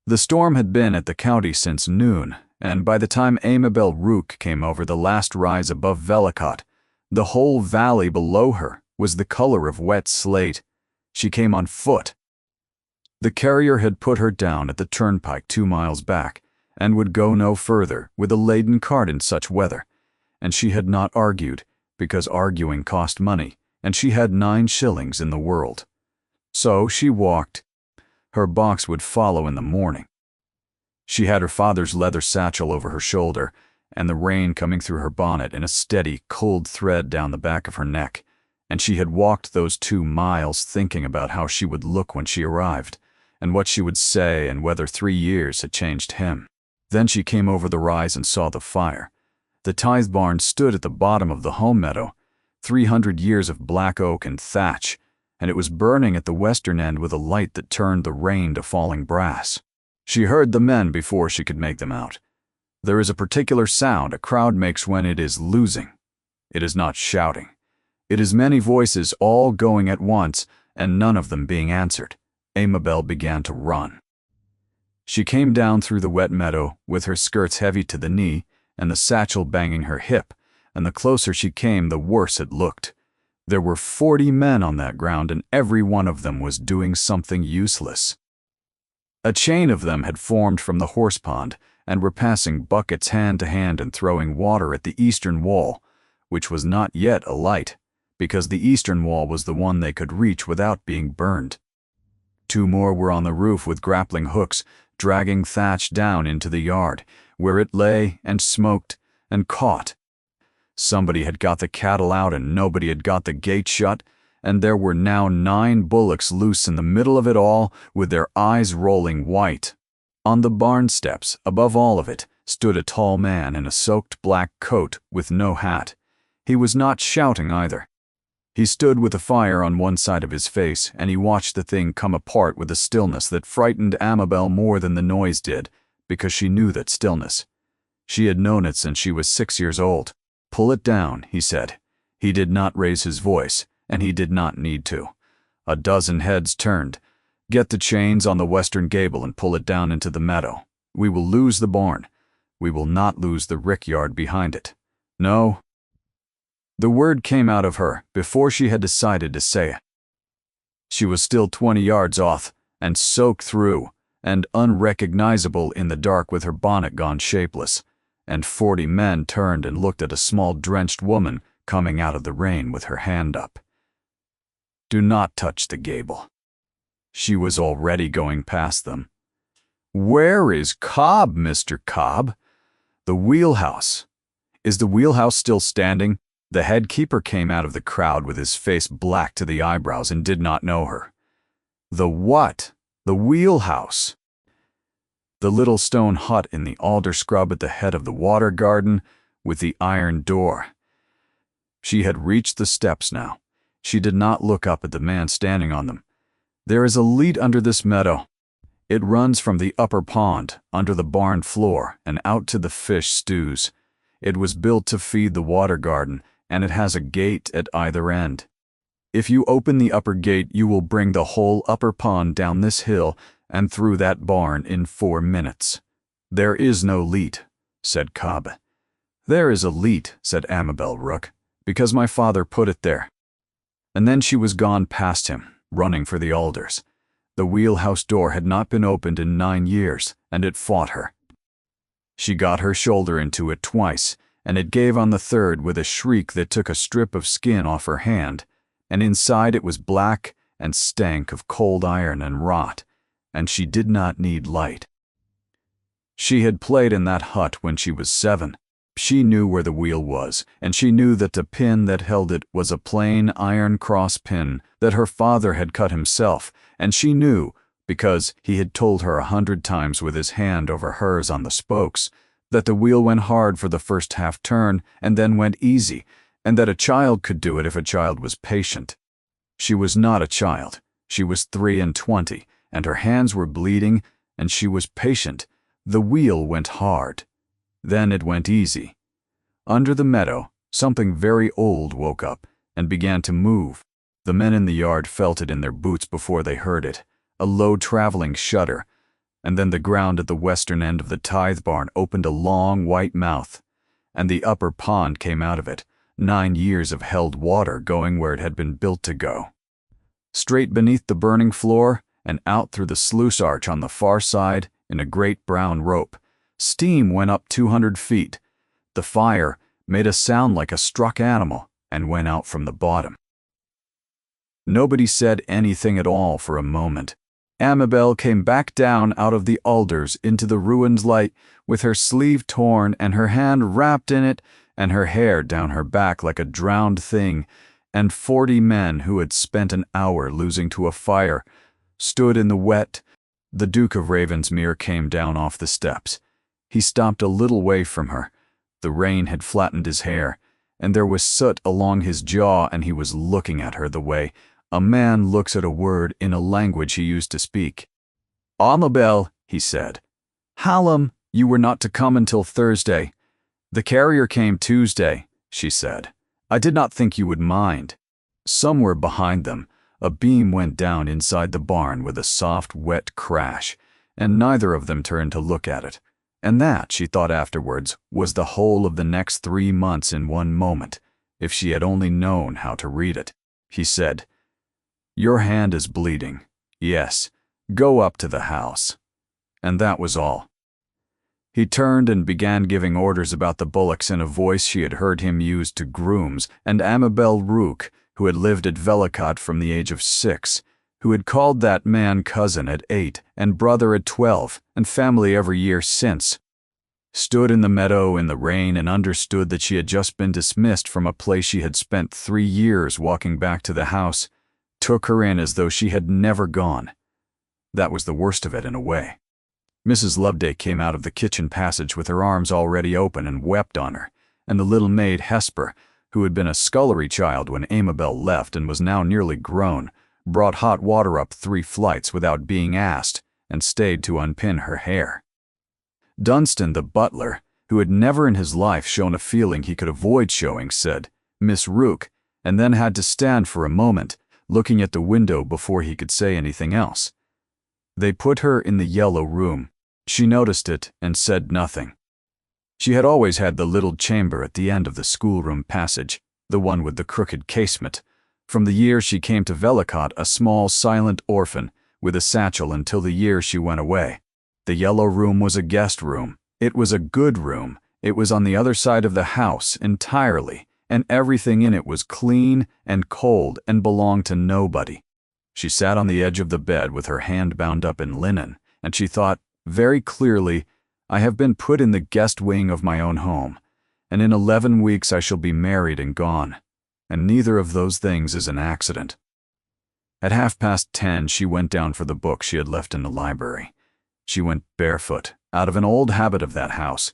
The storm had been at the county since noon, and by the time Amabel Rook came over the last rise above Velicott, the whole valley below her was the color of wet slate. She came on foot. The carrier had put her down at the turnpike 2 miles back, and would go no further with a laden cart in such weather, and she had not argued, because arguing cost money, and she had 9 shillings in the world. So she walked. Her box would follow in the morning. She had her father's leather satchel over her shoulder, and the rain coming through her bonnet in a steady, cold thread down the back of her neck, and she had walked those 2 miles thinking about how she would look when she arrived, and what she would say, and whether 3 years had changed him. Then she came over the rise and saw the fire. The tithe barn stood at the bottom of the home meadow, 300 years of black oak and thatch, and it was burning at the western end with a light that turned the rain to falling brass. She heard the men before she could make them out. There is a particular sound a crowd makes when it is losing. It is not shouting. It is many voices all going at once, and none of them being answered. Amabel began to run. She came down through the wet meadow with her skirts heavy to the knee and the satchel banging her hip, and the closer she came, the worse it looked. There were 40 men on that ground, and every one of them was doing something useless. A chain of them had formed from the horse pond and were passing buckets hand to hand and throwing water at the eastern wall, which was not yet alight, because the eastern wall was the one they could reach without being burned. 2 more were on the roof with grappling hooks, dragging thatch down into the yard, where it lay and smoked and caught. Somebody had got the cattle out and nobody had got the gate shut, and there were now 9 bullocks loose in the middle of it all, with their eyes rolling white. On the barn steps, above all of it, stood a tall man in a soaked black coat with no hat. He was not shouting either. He stood with a fire on one side of his face, and he watched the thing come apart with a stillness that frightened Amabel more than the noise did, because she knew that stillness. She had known it since she was 6 years old. "Pull it down," he said. He did not raise his voice, and he did not need to. A dozen heads turned. "Get the chains on the western gable and pull it down into the meadow. We will lose the barn. We will not lose the rickyard behind it. No." The word came out of her before she had decided to say it. She was still 20 yards off, and soaked through, and unrecognizable in the dark with her bonnet gone shapeless, and 40 men turned and looked at a small drenched woman coming out of the rain with her hand up. "Do not touch the gable." She was already going past them. "Where is Cobb, Mr. Cobb?" "The wheelhouse." "Is the wheelhouse still standing?" The head keeper came out of the crowd with his face black to the eyebrows and did not know her. "The what?" "The wheelhouse." The little stone hut in the alder scrub at the head of the water garden with the iron door. She had reached the steps now. She did not look up at the man standing on them. "There is a leat under this meadow. It runs from the upper pond, under the barn floor, and out to the fish stews. It was built to feed the water garden, and it has a gate at either end. If you open the upper gate, you will bring the whole upper pond down this hill and through that barn in 4 minutes. "There is no leat," said Cobb. "There is a leat," said Amabel Rook, "because my father put it there." And then she was gone past him, running for the alders. The wheelhouse door had not been opened in 9 years, and it fought her. She got her shoulder into it twice, and it gave on the third with a shriek that took a strip of skin off her hand, and inside it was black and stank of cold iron and rot, and she did not need light. She had played in that hut when she was 7. She knew where the wheel was, and she knew that the pin that held it was a plain iron cross pin that her father had cut himself, and she knew, because he had told her 100 times with his hand over hers on the spokes, that the wheel went hard for the first half turn and then went easy, and that a child could do it if a child was patient. She was not a child. She was 23, and her hands were bleeding, and she was patient. The wheel went hard. Then it went easy. Under the meadow, something very old woke up and began to move. The men in the yard felt it in their boots before they heard it, a low traveling shudder, and then the ground at the western end of the tithe barn opened a long white mouth, and the upper pond came out of it, 9 years of held water going where it had been built to go. Straight beneath the burning floor and out through the sluice arch on the far side in a great brown rope, steam went up 200 feet. The fire made a sound like a struck animal and went out from the bottom. Nobody said anything at all for a moment. Amabel came back down out of the alders into the ruined light with her sleeve torn and her hand wrapped in it and her hair down her back like a drowned thing, and 40 men who had spent an hour losing to a fire stood in the wet. The Duke of Ravensmere came down off the steps. He stopped a little way from her. The rain had flattened his hair, and there was soot along his jaw, and he was looking at her the way a man looks at a word in a language he used to speak. "Amabel," he said. "Hallam, you were not to come until Thursday." "The carrier came Tuesday," she said. "I did not think you would mind." Somewhere behind them, a beam went down inside the barn with a soft, wet crash, and neither of them turned to look at it. And that, she thought afterwards, was the whole of the next 3 months in one moment, if she had only known how to read it. He said, "Your hand is bleeding. Yes, go up to the house." And that was all. He turned and began giving orders about the bullocks in a voice she had heard him use to grooms, and Amabel Rook, who had lived at Vellicott from the age of 6, who had called that man cousin at 8 and brother at 12 and family every year since, stood in the meadow in the rain and understood that she had just been dismissed from a place she had spent 3 years walking back to the house, took her in as though she had never gone. That was the worst of it in a way. Mrs. Loveday came out of the kitchen passage with her arms already open and wept on her, and the little maid Hesper, who had been a scullery child when Amabel left and was now nearly grown, brought hot water up 3 flights without being asked and stayed to unpin her hair. Dunstan, the butler, who had never in his life shown a feeling he could avoid showing, said, "Miss Rook," and then had to stand for a moment, looking at the window before he could say anything else. They put her in the yellow room. She noticed it and said nothing. She had always had the little chamber at the end of the schoolroom passage, the one with the crooked casement. From the year she came to Vellicott, a small, silent orphan, with a satchel until the year she went away. The yellow room was a guest room. It was a good room. It was on the other side of the house entirely, and everything in it was clean and cold and belonged to nobody. She sat on the edge of the bed with her hand bound up in linen, and she thought, very clearly, "I have been put in the guest wing of my own home, and in 11 weeks I shall be married and gone, and neither of those things is an accident." At 10:30 she went down for the book she had left in the library. She went barefoot, out of an old habit of that house,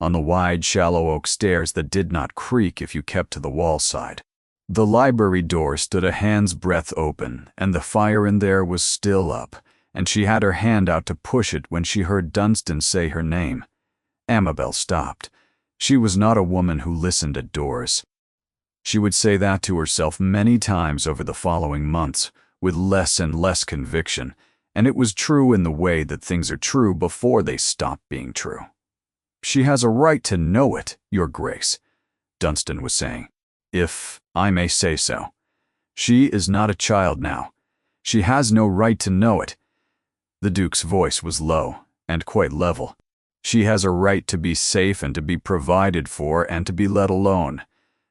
on the wide, shallow oak stairs that did not creak if you kept to the wall side. The library door stood a hand's breadth open, and the fire in there was still up, and she had her hand out to push it when she heard Dunstan say her name. Amabel stopped. She was not a woman who listened at doors. She would say that to herself many times over the following months, with less and less conviction, and it was true in the way that things are true before they stop being true. "She has a right to know it, Your Grace," Dunstan was saying, "if I may say so. She is not a child now. She has no right to know it." The Duke's voice was low and quite level. "She has a right to be safe and to be provided for and to be let alone.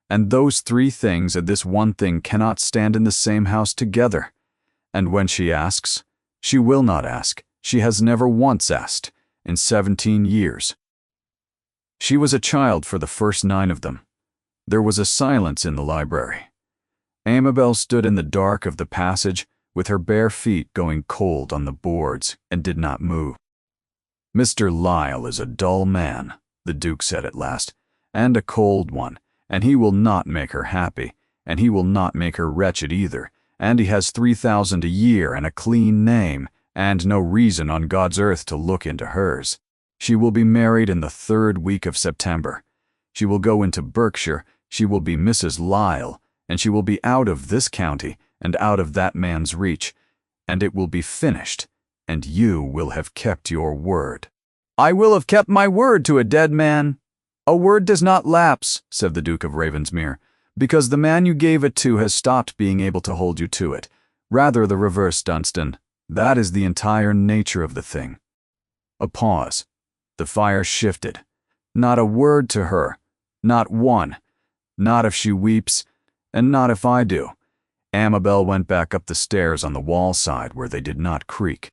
And those 3 things and this one thing cannot stand in the same house together. And when she asks, she will not ask. She has never once asked in 17 years. She was a child for the first 9 of them. There was a silence in the library. Amabel stood in the dark of the passage with her bare feet going cold on the boards and did not move. "Mr. Lyle is a dull man," the Duke said at last, "and a cold one, and he will not make her happy, and he will not make her wretched either, and he has 3,000 a year and a clean name, and no reason on God's earth to look into hers. She will be married in the 3rd week of September. She will go into Berkshire, she will be Mrs. Lyle, and she will be out of this county and out of that man's reach, and it will be finished, and you will have kept your word." "I will have kept my word to a dead man." "A word does not lapse," said the Duke of Ravensmere, "because the man you gave it to has stopped being able to hold you to it. Rather the reverse, Dunstan. That is the entire nature of the thing." A pause. The fire shifted. Not a word to her. Not one. Not if she weeps, and not if I do. Amabel went back up the stairs on the wall side where they did not creak.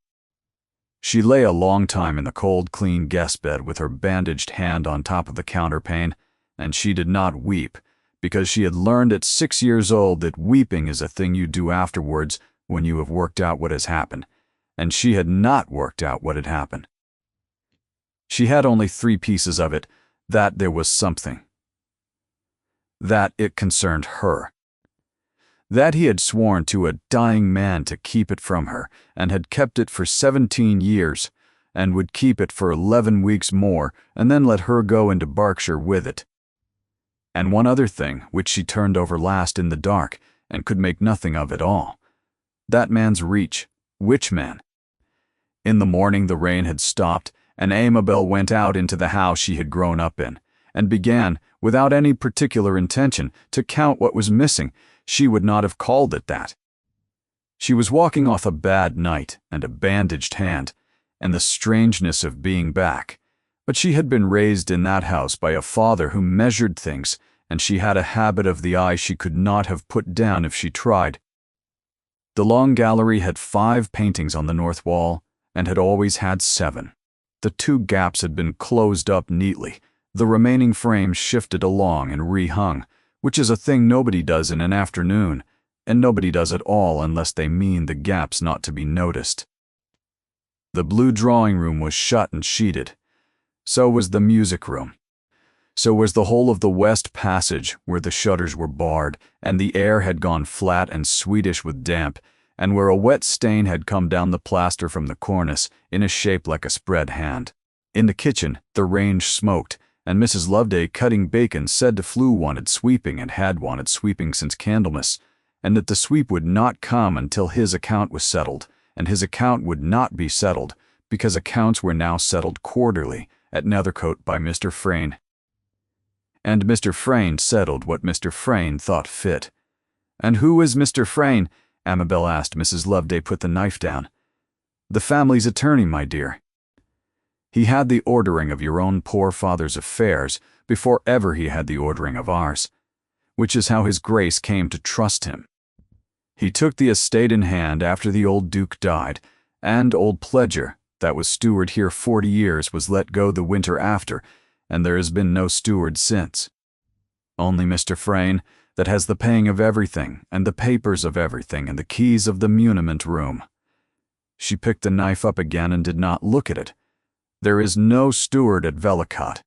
She lay a long time in the cold, clean guest bed with her bandaged hand on top of the counterpane, and she did not weep, because she had learned at 6 years old that weeping is a thing you do afterwards when you have worked out what has happened, and she had not worked out what had happened. She had only 3 pieces of it, that there was something. That it concerned her. That he had sworn to a dying man to keep it from her, and had kept it for 17 years, and would keep it for 11 weeks more, and then let her go into Berkshire with it. And one other thing, which she turned over last in the dark, and could make nothing of at all. That man's reach. Which man? In the morning the rain had stopped, and Amabel went out into the house she had grown up in, and began, without any particular intention, to count what was missing. She would not have called it that. She was walking off a bad night and a bandaged hand, and the strangeness of being back. But she had been raised in that house by a father who measured things, and she had a habit of the eye she could not have put down if she tried. The long gallery had 5 paintings on the north wall, and had always had 7. The 2 gaps had been closed up neatly. The remaining frames shifted along and rehung, which is a thing nobody does in an afternoon, and nobody does at all unless they mean the gaps not to be noticed. The blue drawing room was shut and sheeted. So was the music room. So was the whole of the west passage, where the shutters were barred, and the air had gone flat and sweetish with damp, and where a wet stain had come down the plaster from the cornice in a shape like a spread hand. In the kitchen, the range smoked, and Mrs. Loveday, cutting bacon, said to Flew wanted sweeping and had wanted sweeping since Candlemas, and that the sweep would not come until his account was settled, and his account would not be settled, because accounts were now settled quarterly at Nethercote by Mr. Frayne. And Mr. Frayne settled what Mr. Frayne thought fit. "And who is Mr. Frayne?" Amabel asked. Mrs. Loveday put the knife down. "The family's attorney, my dear. He had the ordering of your own poor father's affairs before ever he had the ordering of ours, which is how his grace came to trust him. He took the estate in hand after the old Duke died, and old Pledger, that was steward here 40 years, was let go the winter after, and there has been no steward since. Only Mr. Frayne, that has the paying of everything, and the papers of everything, and the keys of the muniment room." She picked the knife up again and did not look at it. "There is no steward at Vellicott."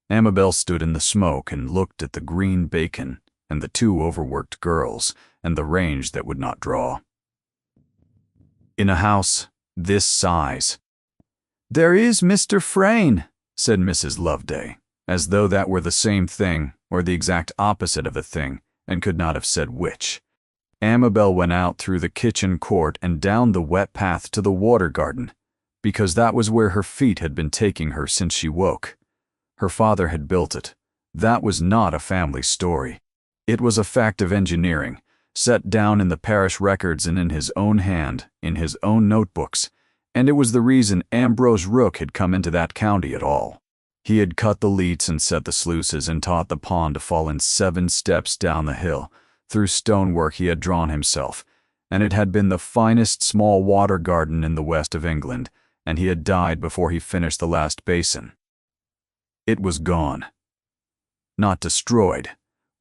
Amabel stood in the smoke and looked at the green bacon and the 2 overworked girls and the range that would not draw. In a house this size. "There is Mr. Frayne," said Mrs. Loveday, as though that were the same thing or the exact opposite of a thing, and could not have said which. Amabel went out through the kitchen court and down the wet path to the water garden, because that was where her feet had been taking her since she woke. Her father had built it. That was not a family story. It was a fact of engineering, set down in the parish records and in his own hand, in his own notebooks, and it was the reason Ambrose Rooke had come into that county at all. He had cut the leats and set the sluices and taught the pond to fall in 7 steps down the hill, through stonework he had drawn himself, and it had been the finest small water garden in the west of England, and he had died before he finished the last basin. It was gone. Not destroyed.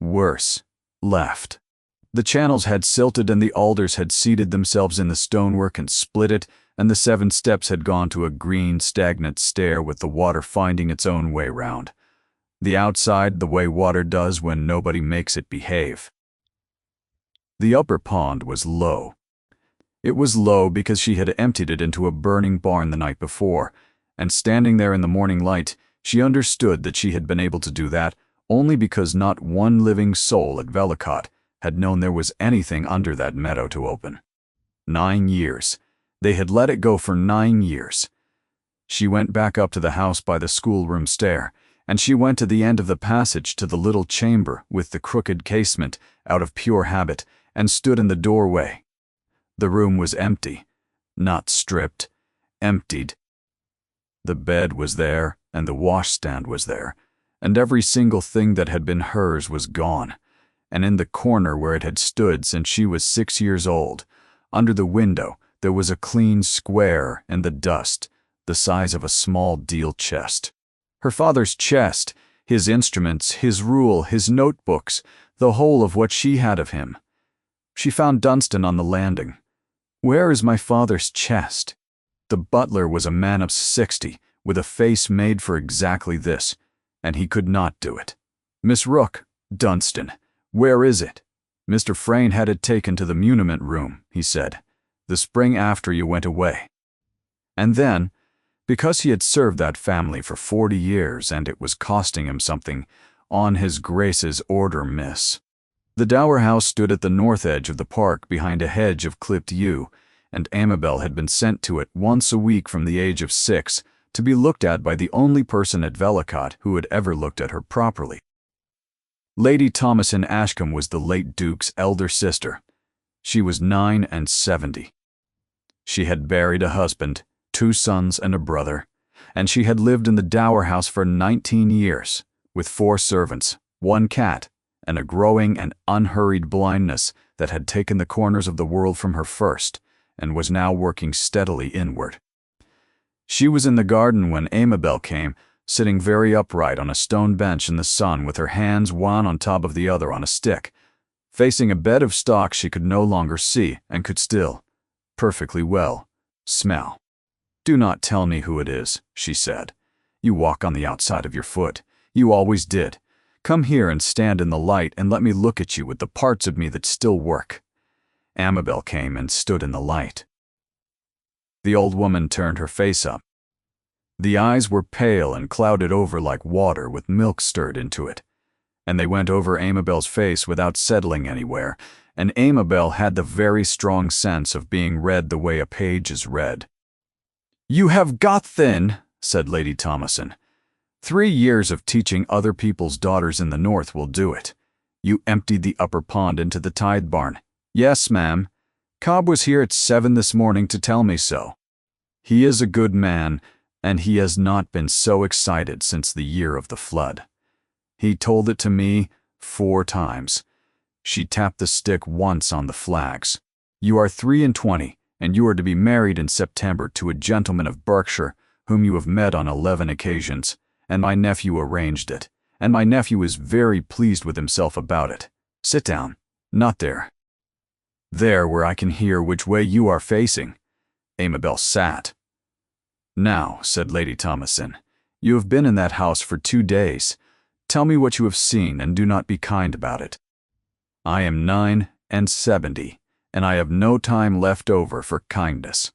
Worse, left. The channels had silted and the alders had seated themselves in the stonework and split it, and the 7 steps had gone to a green, stagnant stair with the water finding its own way round. The outside the way water does when nobody makes it behave. The upper pond was low. It was low because she had emptied it into a burning barn the night before, and standing there in the morning light, she understood that she had been able to do that only because not one living soul at Vellicott had known there was anything under that meadow to open. 9 years. They had let it go for 9 years. She went back up to the house by the schoolroom stair, and she went to the end of the passage to the little chamber with the crooked casement out of pure habit, and stood in the doorway. The room was empty, not stripped, emptied. The bed was there, and the washstand was there, and every single thing that had been hers was gone. And in the corner where it had stood since she was 6 years old, under the window, there was a clean square in the dust, the size of a small deal chest. Her father's chest, his instruments, his rule, his notebooks, the whole of what she had of him. She found Dunstan on the landing. "Where is my father's chest?" The butler was a man of 60, with a face made for exactly this, and he could not do it. "Miss Rook, Dunstan, where is it?" "Mr. Frayne had it taken to the muniment room," he said, "the spring after you went away." And then, because he had served that family for 40 years and it was costing him something, on his Grace's order, miss. The dower house stood at the north edge of the park behind a hedge of clipped yew, and Amabel had been sent to it once a week from the age of 6 to be looked at by the only person at Vellicott who had ever looked at her properly. Lady Thomasin Ashcombe was the late Duke's elder sister. She was 79. She had buried a husband, 2 sons and a brother, and she had lived in the dower house for 19 years, with 4 servants, 1 cat, and a growing and unhurried blindness that had taken the corners of the world from her first, and was now working steadily inward. She was in the garden when Amabel came, sitting very upright on a stone bench in the sun with her hands one on top of the other on a stick, facing a bed of stalks she could no longer see and could still, perfectly well, smell. "Do not tell me who it is," she said. "You walk on the outside of your foot. You always did. Come here and stand in the light and let me look at you with the parts of me that still work." Amabel came and stood in the light. The old woman turned her face up. The eyes were pale and clouded over like water with milk stirred into it, and they went over Amabel's face without settling anywhere, and Amabel had the very strong sense of being read the way a page is read. "You have got thin," said Lady Thomasin. 3 years of teaching other people's daughters in the north will do it. You emptied the upper pond into the tithe barn. "Yes, ma'am. Cobb was here at 7 this morning to tell me so. He is a good man, and he has not been so excited since the year of the flood. He told it to me 4 times. She tapped the stick once on the flags. "You are 23, and you are to be married in September to a gentleman of Berkshire, whom you have met on 11 occasions, and my nephew arranged it, and my nephew is very pleased with himself about it. Sit down. Not there. There, where I can hear which way you are facing." Amabel sat. "Now," said Lady Thomasin, "you have been in that house for 2 days. Tell me what you have seen, and do not be kind about it." "I am 79, and I have no time left over for kindness.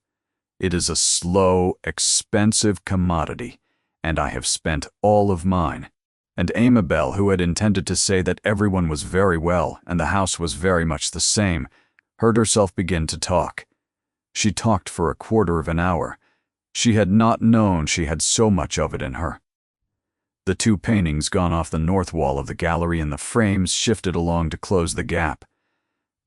It is a slow, expensive commodity, and I have spent all of mine." And Amabel, who had intended to say that everyone was very well and the house was very much the same, heard herself begin to talk. She talked for a quarter of an hour. She had not known she had so much of it in her. The 2 paintings gone off the north wall of the gallery and the frames shifted along to close the gap.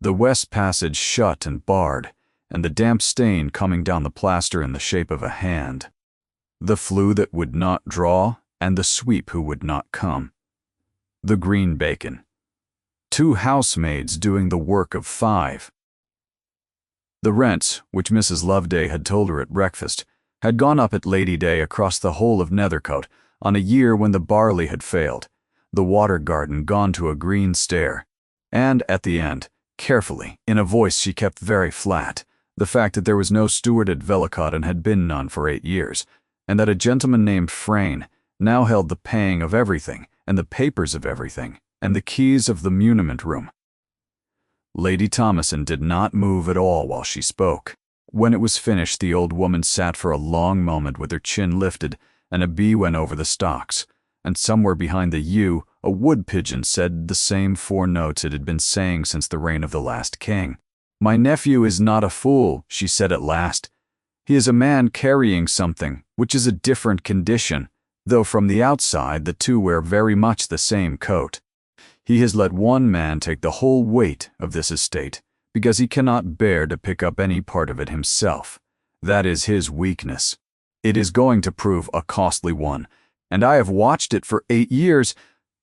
The west passage shut and barred, and the damp stain coming down the plaster in the shape of a hand. The flue that would not draw, and the sweep who would not come. The green bacon. 2 housemaids doing the work of 5. The rents, which Mrs. Loveday had told her at breakfast, had gone up at Lady Day across the whole of Nethercote on a year when the barley had failed, the water garden gone to a green stare, and at the end, carefully, in a voice she kept very flat, the fact that there was no steward at Vellicott and had been none for 8 years, and that a gentleman named Frayne now held the paying of everything, and the papers of everything, and the keys of the muniment room. Lady Thomasin did not move at all while she spoke. When it was finished, the old woman sat for a long moment with her chin lifted, and a bee went over the stalks, and somewhere behind the yew a wood pigeon said the same 4 notes it had been saying since the reign of the last king. "My nephew is not a fool," she said at last. He is a man carrying something, which is a different condition, though from the outside the two wear very much the same coat. He has let one man take the whole weight of this estate, because he cannot bear to pick up any part of it himself. That is his weakness. It is going to prove a costly one, and I have watched it for 8 years,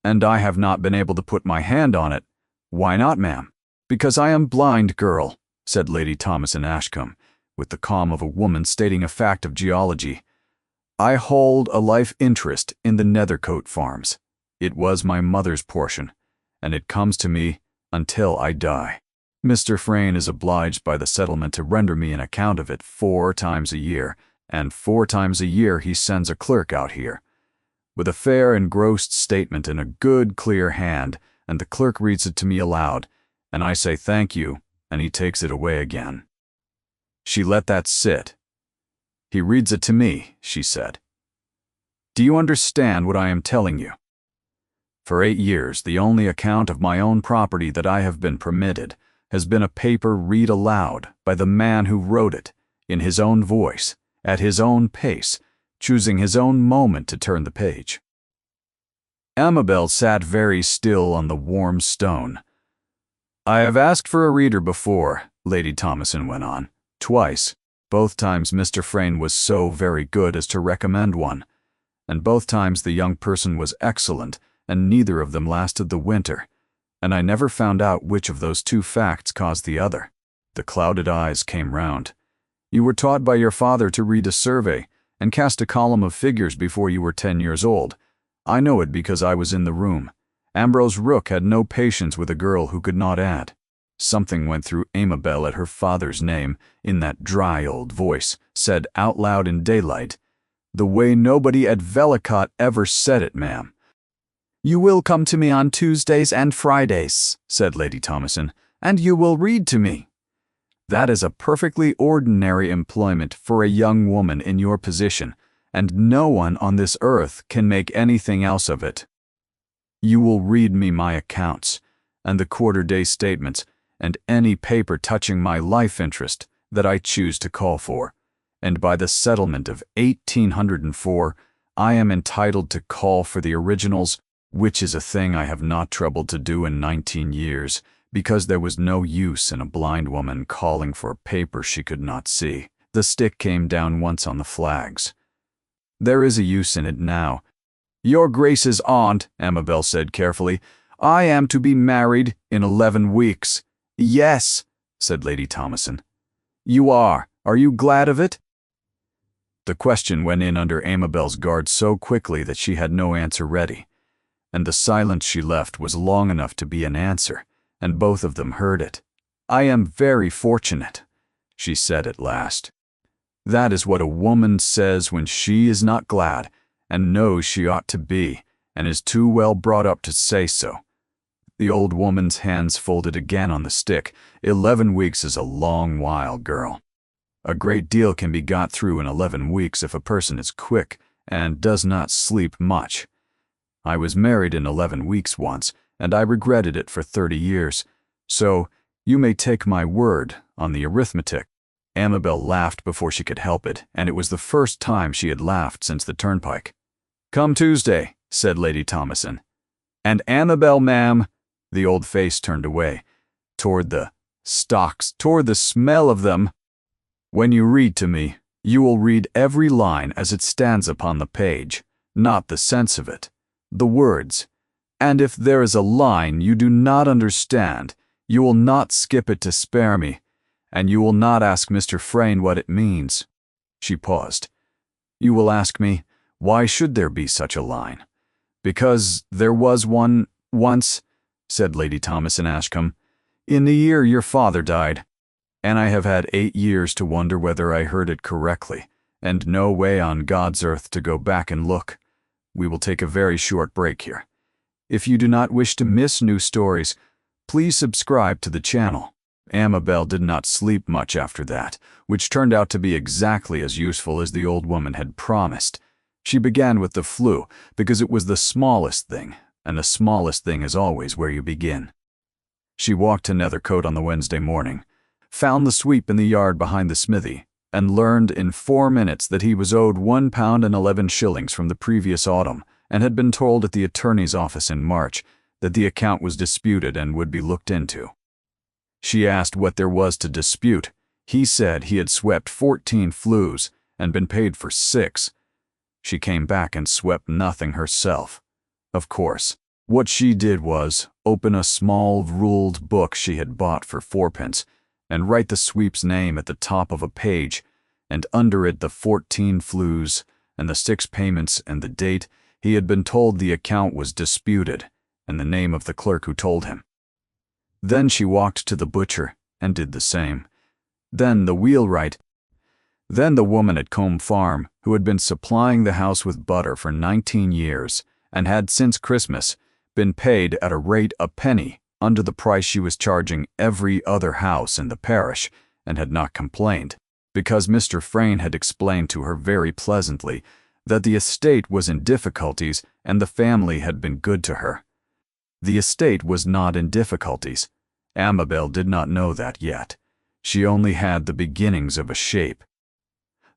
and I have not been able to put my hand on it. Why not, ma'am? Because I am blind, girl, said Lady Thomasin Ashcombe, with the calm of a woman stating a fact of geology. I hold a life interest in the Nethercote farms. It was my mother's portion, and it comes to me until I die. Mr. Frayne is obliged by the settlement to render me an account of it 4 times a year, and 4 times a year he sends a clerk out here, with a fair engrossed statement in a good clear hand, and the clerk reads it to me aloud, and I say thank you, and he takes it away again. She let that sit. He reads it to me, she said. Do you understand what I am telling you? For 8 years, the only account of my own property that I have been permitted has been a paper read aloud by the man who wrote it, in his own voice, at his own pace, choosing his own moment to turn the page. Amabel sat very still on the warm stone. I have asked for a reader before, Lady Thomasin went on, twice. Both times Mr. Frayne was so very good as to recommend one, and both times the young person was excellent, and neither of them lasted the winter, and I never found out which of those 2 facts caused the other. The clouded eyes came round. You were taught by your father to read a survey and cast a column of figures before you were 10 years old. I know it because I was in the room. Ambrose Rook had no patience with a girl who could not add. Something went through Amabel at her father's name, in that dry old voice, said out loud in daylight, the way nobody at Vellicott ever said it, ma'am. You will come to me on Tuesdays and Fridays, said Lady Thomasin, and you will read to me. That is a perfectly ordinary employment for a young woman in your position, and no one on this earth can make anything else of it. You will read me my accounts, and the quarter-day statements, and any paper touching my life interest that I choose to call for, and by the settlement of 1804, I am entitled to call for the originals, which is a thing I have not troubled to do in 19 years, because there was no use in a blind woman calling for a paper she could not see. The stick came down once on the flags. There is a use in it now. Your Grace's aunt, Amabel said carefully, I am to be married in 11 weeks. Yes, said Lady Thomasin. You are. Are you glad of it? The question went in under Amabel's guard so quickly that she had no answer ready, and the silence she left was long enough to be an answer, and both of them heard it. I am very fortunate, she said at last. That is what a woman says when she is not glad, and knows she ought to be, and is too well brought up to say so. The old woman's hands folded again on the stick. 11 weeks is a long while, girl. A great deal can be got through in 11 weeks if a person is quick and does not sleep much. I was married in 11 weeks once, and I regretted it for 30 years. So, you may take my word on the arithmetic. Amabel laughed before she could help it, and it was the first time she had laughed since the turnpike. Come Tuesday, said Lady Thomasin. And Amabel, ma'am, the old face turned away, toward the stocks, toward the smell of them. When you read to me, you will read every line as it stands upon the page, not the sense of it, the words. And if there is a line you do not understand, you will not skip it to spare me, and you will not ask Mr. Frayne what it means. She paused. You will ask me, why should there be such a line? Because there was one once, said Lady Thomasin Ashcombe, in the year your father died, and I have had 8 years to wonder whether I heard it correctly, and no way on God's earth to go back and look. We will take a very short break here. If you do not wish to miss new stories, please subscribe to the channel. Amabel did not sleep much after that, which turned out to be exactly as useful as the old woman had promised. She began with the flu, because it was the smallest thing, and the smallest thing is always where you begin. She walked to Nethercote on the Wednesday morning, found the sweep in the yard behind the smithy, and learned in 4 minutes that he was owed £1.11 from the previous autumn, and had been told at the attorney's office in March that the account was disputed and would be looked into. She asked what there was to dispute. He said he had swept 14 flues and been paid for 6. She came back and swept nothing herself. Of course, what she did was open a small ruled book she had bought for 4pence and write the sweep's name at the top of a page, and under it the 14 flues and the 6 payments and the date. He had been told the account was disputed, and the name of the clerk who told him. Then she walked to the butcher and did the same. Then the wheelwright. Then the woman at Combe Farm, who had been supplying the house with butter for 19 years, and had since Christmas been paid at a rate a penny under the price she was charging every other house in the parish, and had not complained, because Mr. Frayne had explained to her very pleasantly that the estate was in difficulties and the family had been good to her. The estate was not in difficulties. Amabel did not know that yet. She only had the beginnings of a shape.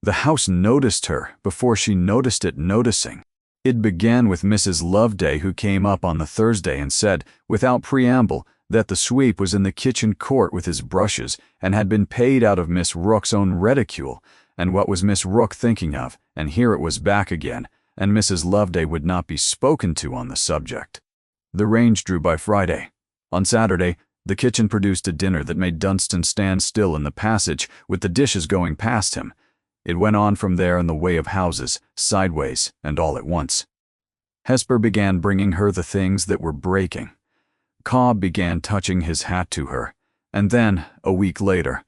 The house noticed her before she noticed it noticing. It began with Mrs. Loveday, who came up on the Thursday and said, without preamble, that the sweep was in the kitchen court with his brushes and had been paid out of Miss Rook's own reticule. And what was Miss Rook thinking of? And here it was back again, and Mrs. Loveday would not be spoken to on the subject. The range drew by Friday. On Saturday, the kitchen produced a dinner that made Dunstan stand still in the passage with the dishes going past him. It went on from there in the way of houses, sideways, and all at once. Hesper began bringing her the things that were breaking. Cobb began touching his hat to her, and then, a week later,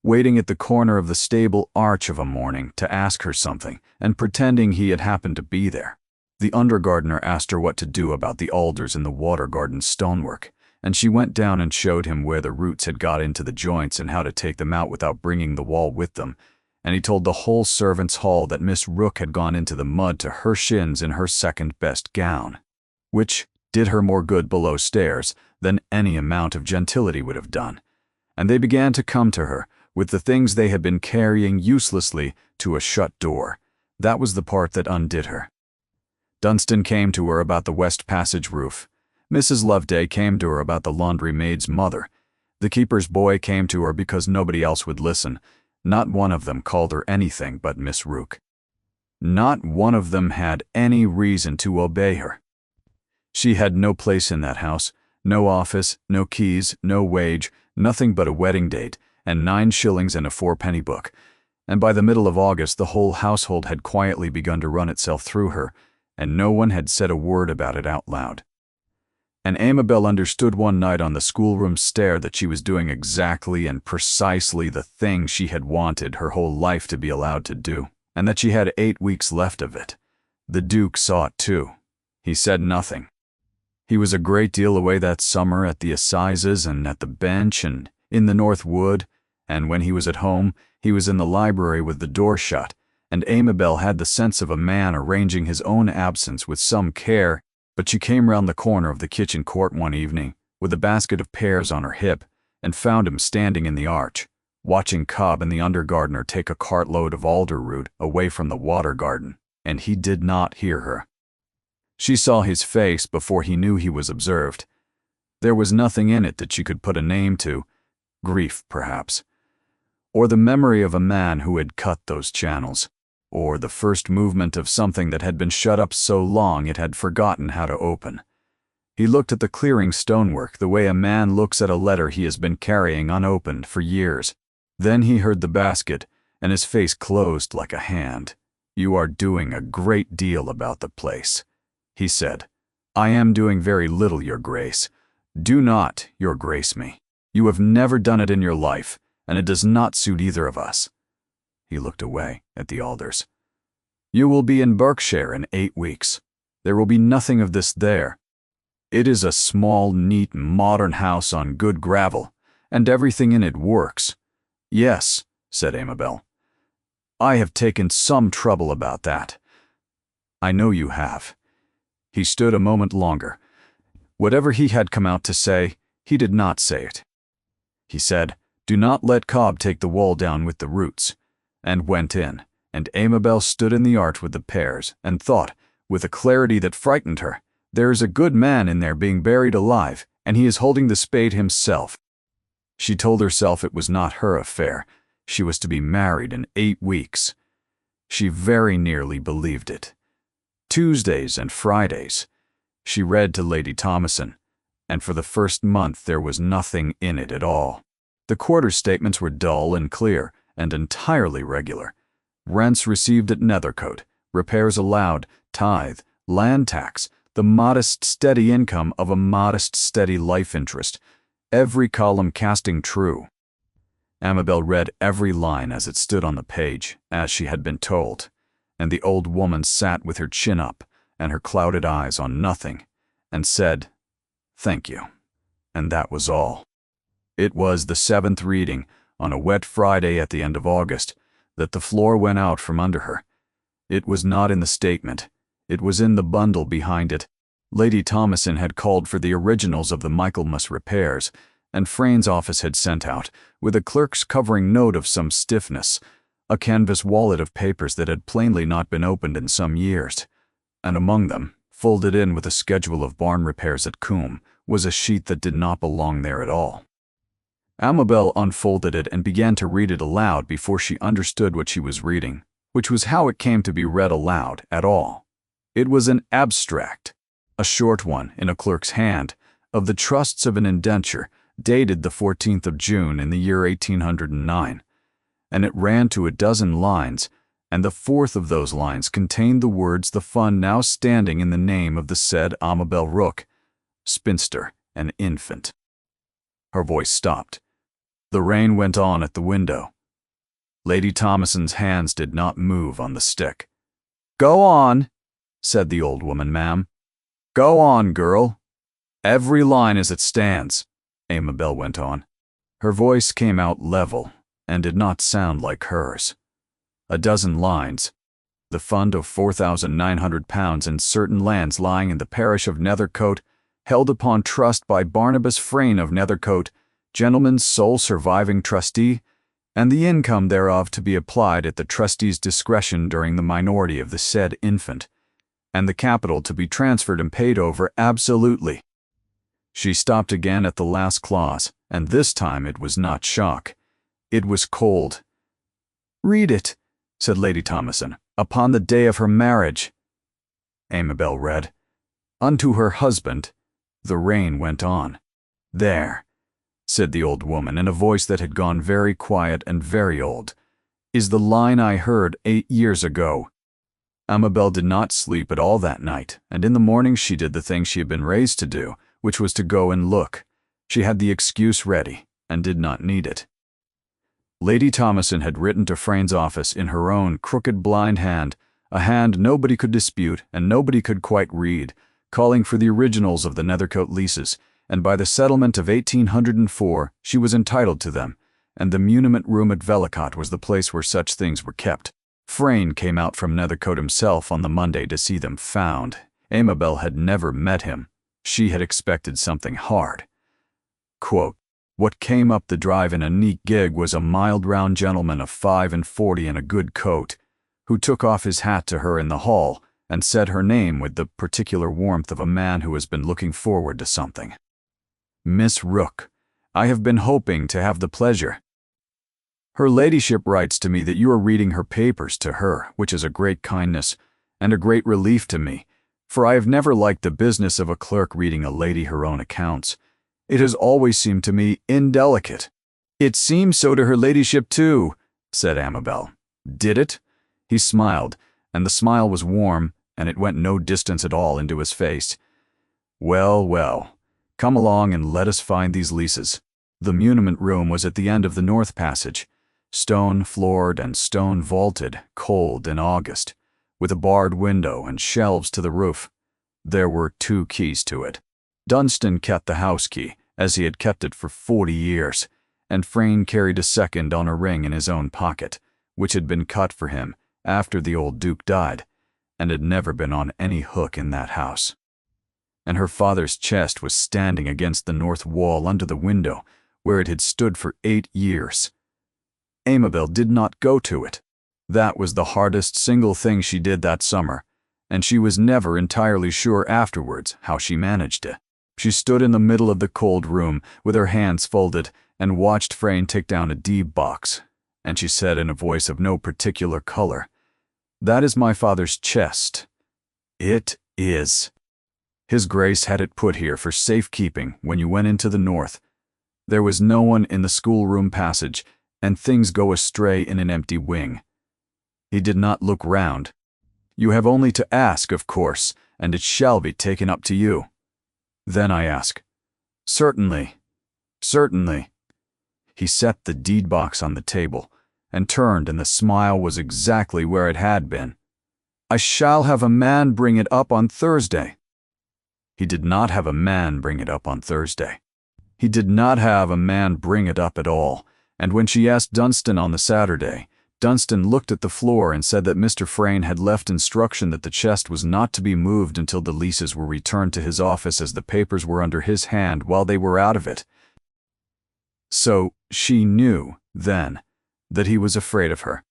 waiting at the corner of the stable arch of a morning to ask her something, and pretending he had happened to be there. The undergardener asked her what to do about the alders in the water garden stonework, and she went down and showed him where the roots had got into the joints and how to take them out without bringing the wall with them, and he told the whole servants' hall that Miss Rook had gone into the mud to her shins in her second-best gown, which did her more good below stairs than any amount of gentility would have done, and they began to come to her with the things they had been carrying uselessly to a shut door. That was the part that undid her. Dunstan came to her about the west passage roof. Mrs. Loveday came to her about the laundry maid's mother. The keeper's boy came to her because nobody else would listen. Not one of them called her anything but Miss Rook. Not one of them had any reason to obey her. She had no place in that house, no office, no keys, no wage, nothing but a wedding date, and 9 shillings and a 4-penny book. And by the middle of August the whole household had quietly begun to run itself through her, and no one had said a word about it out loud. And Amabel understood one night on the schoolroom stair that she was doing exactly and precisely the thing she had wanted her whole life to be allowed to do, and that she had 8 weeks left of it. The Duke saw it too. He said nothing. He was a great deal away that summer at the assizes and at the bench and in the North Wood, and when he was at home, he was in the library with the door shut, and Amabel had the sense of a man arranging his own absence with some care. But she came round the corner of the kitchen court one evening, with a basket of pears on her hip, and found him standing in the arch, watching Cobb and the undergardener take a cartload of alder root away from the water garden, and he did not hear her. She saw his face before he knew he was observed. There was nothing in it that she could put a name to, grief perhaps, or the memory of a man who had cut those channels, or the first movement of something that had been shut up so long it had forgotten how to open. He looked at the clearing stonework the way a man looks at a letter he has been carrying unopened for years. Then he heard the basket, and his face closed like a hand. "You are doing a great deal about the place," he said. "I am doing very little, your grace. Do not, your grace me. You have never done it in your life, and it does not suit either of us." He looked away at the alders. "You will be in Berkshire in 8 weeks. There will be nothing of this there. It is a small, neat, modern house on good gravel, and everything in it works." "Yes," said Amabel. "I have taken some trouble about that." "I know you have." He stood a moment longer. Whatever he had come out to say, he did not say it. He said, "Do not let Cobb take the wall down with the roots, and went in, and Amabel stood in the arch with the pears and thought, with a clarity that frightened her, "There is a good man in there being buried alive, and he is holding the spade himself." She told herself it was not her affair. She was to be married in 8 weeks. She very nearly believed it. Tuesdays and Fridays, she read to Lady Thomason, and for the first month there was nothing in it at all. The quarter statements were dull and clear, and entirely regular. Rents received at Nethercote, repairs allowed, tithe, land tax, the modest steady income of a modest steady life interest, every column casting true. Amabel read every line as it stood on the page, as she had been told, and the old woman sat with her chin up and her clouded eyes on nothing, and said, "Thank you," and that was all. It was the 7th reading, on a wet Friday at the end of August, that the floor went out from under her. It was not in the statement. It was in the bundle behind it. Lady Thomason had called for the originals of the Michaelmas repairs, and Frane's office had sent out, with a clerk's covering note of some stiffness, a canvas wallet of papers that had plainly not been opened in some years, and among them, folded in with a schedule of barn repairs at Coombe, was a sheet that did not belong there at all. Amabel unfolded it and began to read it aloud before she understood what she was reading, which was how it came to be read aloud at all. It was an abstract, a short one in a clerk's hand, of the trusts of an indenture, dated the 14th of June in the year 1809, and it ran to a dozen lines, and the 4th of those lines contained the words the fund now standing in the name of the said Amabel Rook, spinster and infant. Her voice stopped. The rain went on at the window. Lady Thomason's hands did not move on the stick. "Go on," said the old woman, "ma'am. Go on, girl. Every line as it stands," Amabel went on. Her voice came out level and did not sound like hers. A dozen lines. The fund of £4,900 in certain lands lying in the parish of Nethercote, held upon trust by Barnabas Frane of Nethercote, gentleman's sole surviving trustee, and the income thereof to be applied at the trustee's discretion during the minority of the said infant, and the capital to be transferred and paid over absolutely. She stopped again at the last clause, and this time it was not shock. It was cold. "Read it," said Lady Thomason, "upon the day of her marriage." Amabel read, "Unto her husband." The rain went on. "There," said the old woman in a voice that had gone very quiet and very old, "is the line I heard 8 years ago." Amabel did not sleep at all that night, and in the morning she did the thing she had been raised to do, which was to go and look. She had the excuse ready, and did not need it. Lady Thomason had written to Frane's office in her own crooked blind hand, a hand nobody could dispute and nobody could quite read, calling for the originals of the Nethercote leases, and by the settlement of 1804 she was entitled to them, and the muniment room at Vellicott was the place where such things were kept. Frane came out from Nethercote himself on the Monday to see them found. Amabel had never met him. She had expected something hard. Quote, "What came up the drive in a neat gig was a mild round gentleman of 45 in a good coat, who took off his hat to her in the hall, and said her name with the particular warmth of a man who has been looking forward to something. 'Miss Rook, I have been hoping to have the pleasure.' Her ladyship writes to me that you are reading her papers to her, which is a great kindness, and a great relief to me, for I have never liked the business of a clerk reading a lady her own accounts. It has always seemed to me indelicate." "It seems so to her ladyship too," said Amabel. "Did it?" He smiled, and the smile was warm, and it went no distance at all into his face. "Well, well, come along and let us find these leases." The muniment room was at the end of the north passage, stone-floored and stone-vaulted, cold in August, with a barred window and shelves to the roof. There were 2 keys to it. Dunstan kept the house key, as he had kept it for 40 years, and Frane carried a second on a ring in his own pocket, which had been cut for him after the old Duke died, and had never been on any hook in that house. And her father's chest was standing against the north wall under the window, where it had stood for 8 years. Amabel did not go to it. That was the hardest single thing she did that summer, and she was never entirely sure afterwards how she managed it. She stood in the middle of the cold room with her hands folded and watched Frayne take down a deed box, and she said in a voice of no particular color, "That is my father's chest." "It is. His Grace had it put here for safekeeping when you went into the north. There was no one in the schoolroom passage, and things go astray in an empty wing." He did not look round. "You have only to ask, of course, and it shall be taken up to you." Then I ask, "Certainly, certainly." He set the deed box on the table and turned, and the smile was exactly where it had been. "I shall have a man bring it up on Thursday." He did not have a man bring it up on Thursday. He did not have a man bring it up at all, and when she asked Dunstan on the Saturday, Dunstan looked at the floor and said that Mr. Frayne had left instruction that the chest was not to be moved until the leases were returned to his office, as the papers were under his hand while they were out of it. So she knew, then, that he was afraid of her.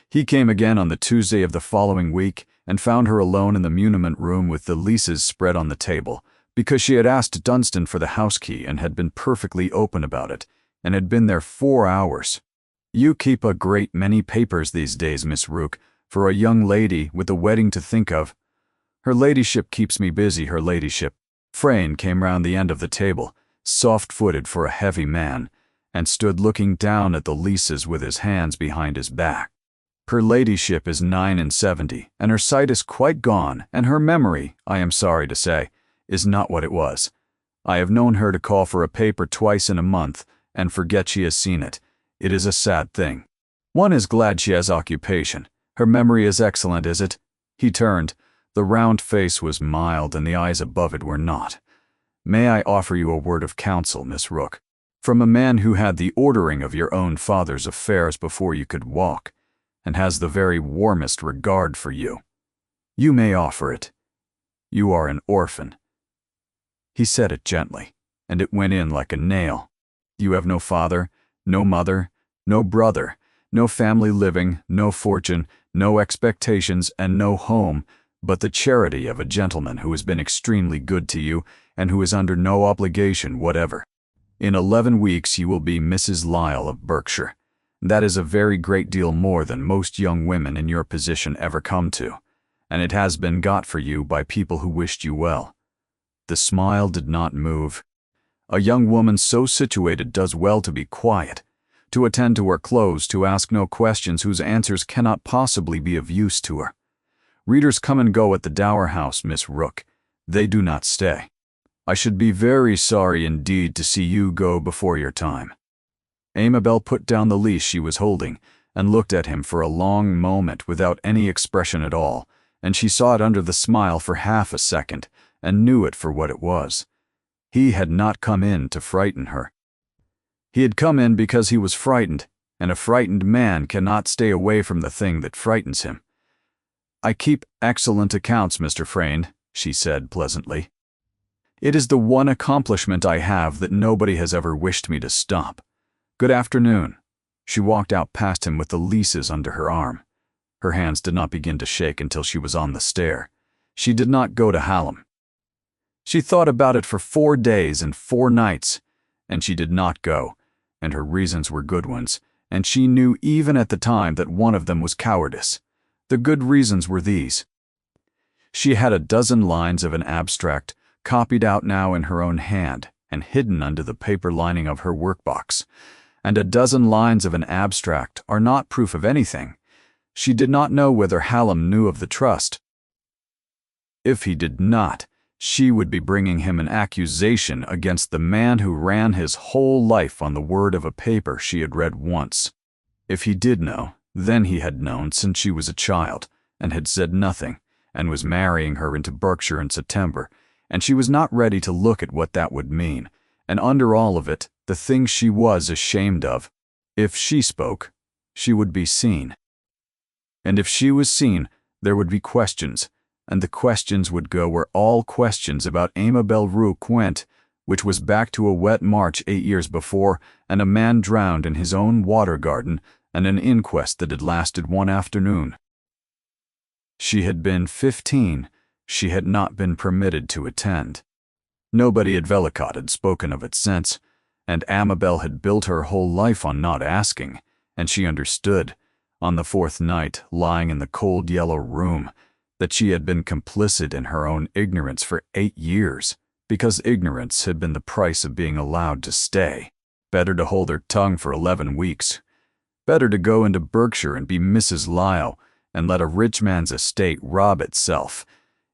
He came again on the Tuesday of the following week and found her alone in the muniment room with the leases spread on the table, because she had asked Dunstan for the house key and had been perfectly open about it, and had been there 4 hours. "You keep a great many papers these days, Miss Rook, for a young lady with a wedding to think of." "Her ladyship keeps me busy, her ladyship." Frayne came round the end of the table, soft-footed for a heavy man, and stood looking down at the leases with his hands behind his back. "Her ladyship is 79, and her sight is quite gone, and her memory, I am sorry to say, is not what it was. I have known her to call for a paper twice in a month, and forget she has seen it. It is a sad thing. One is glad she has occupation. Her memory is excellent, is it?" He turned. The round face was mild, and the eyes above it were not. "May I offer you a word of counsel, Miss Rook? From a man who had the ordering of your own father's affairs before you could walk, and has the very warmest regard for you. You may offer it. You are an orphan." He said it gently, and it went in like a nail. "You have no father, no mother, no brother, no family living, no fortune, no expectations, and no home, but the charity of a gentleman who has been extremely good to you, and who is under no obligation whatever. In 11 weeks you will be Mrs. Lyle of Berkshire. That is a very great deal more than most young women in your position ever come to, and it has been got for you by people who wished you well." The smile did not move. A young woman so situated does well to be quiet, to attend to her clothes, to ask no questions whose answers cannot possibly be of use to her. Readers come and go at the Dower House, Miss Rook. They do not stay. I should be very sorry indeed to see you go before your time." Amabel put down the leash she was holding and looked at him for a long moment without any expression at all, and she saw it under the smile for half a second and knew it for what it was. He had not come in to frighten her. He had come in because he was frightened, and a frightened man cannot stay away from the thing that frightens him. "I keep excellent accounts, Mr. Frayne," she said pleasantly. "It is the one accomplishment I have that nobody has ever wished me to stop. Good afternoon." She walked out past him with the leases under her arm. Her hands did not begin to shake until she was on the stair. She did not go to Hallam. She thought about it for 4 days and 4 nights, and she did not go, and her reasons were good ones, and she knew even at the time that one of them was cowardice. The good reasons were these. She had a dozen lines of an abstract, copied out now in her own hand and hidden under the paper lining of her workbox, and a dozen lines of an abstract are not proof of anything. She did not know whether Hallam knew of the trust. If he did not, she would be bringing him an accusation against the man who ran his whole life on the word of a paper she had read once. If he did know, then he had known since she was a child, and had said nothing, and was marrying her into Berkshire in September, and she was not ready to look at what that would mean, and under all of it, the things she was ashamed of. If she spoke, she would be seen. And if she was seen, there would be questions, and the questions would go where all questions about Amabel Rook went, which was back to a wet March 8 years before, and a man drowned in his own water garden, and an inquest that had lasted one afternoon. She had been 15. She had not been permitted to attend. Nobody at Velicott had spoken of it since, and Amabel had built her whole life on not asking, and she understood, on the fourth night, lying in the cold yellow room, that she had been complicit in her own ignorance for 8 years, because ignorance had been the price of being allowed to stay. Better to hold her tongue for 11 weeks. Better to go into Berkshire and be Mrs. Lyle and let a rich man's estate rob itself.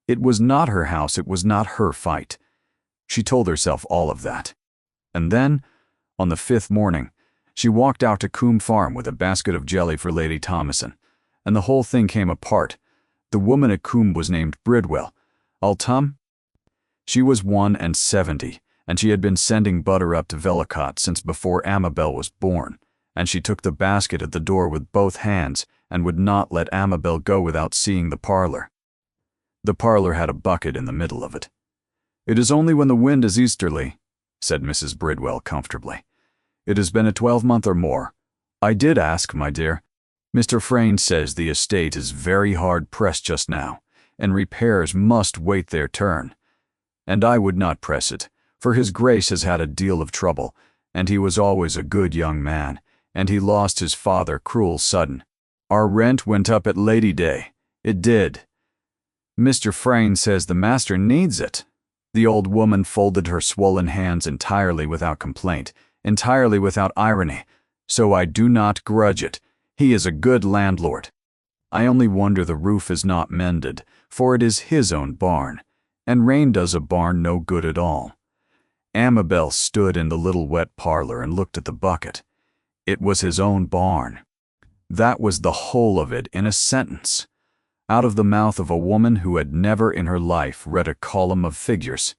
It was not her house, it was not her fight. She told herself all of that. And then, on the 5th morning, she walked out to Coombe Farm with a basket of jelly for Lady Thomason, and the whole thing came apart. The woman at Coombe was named Bridwell. Altum? She was 71, and she had been sending butter up to Velicott since before Amabel was born, and she took the basket at the door with both hands and would not let Amabel go without seeing the parlor. The parlor had a bucket in the middle of it. "It is only when the wind is easterly," said Mrs. Bridwell comfortably. "It has been a 12-month or more. I did ask, my dear. Mr. Frayne says the estate is very hard pressed just now, and repairs must wait their turn. And I would not press it, for his grace has had a deal of trouble, and he was always a good young man, and he lost his father cruel sudden. Our rent went up at Lady Day. It did. Mr. Frayne says the master needs it." The old woman folded her swollen hands entirely without complaint, entirely without irony. "So I do not grudge it. He is a good landlord. I only wonder the roof is not mended, for it is his own barn, and rain does a barn no good at all." Amabel stood in the little wet parlor and looked at the bucket. It was his own barn. That was the whole of it in a sentence, out of the mouth of a woman who had never in her life read a column of figures.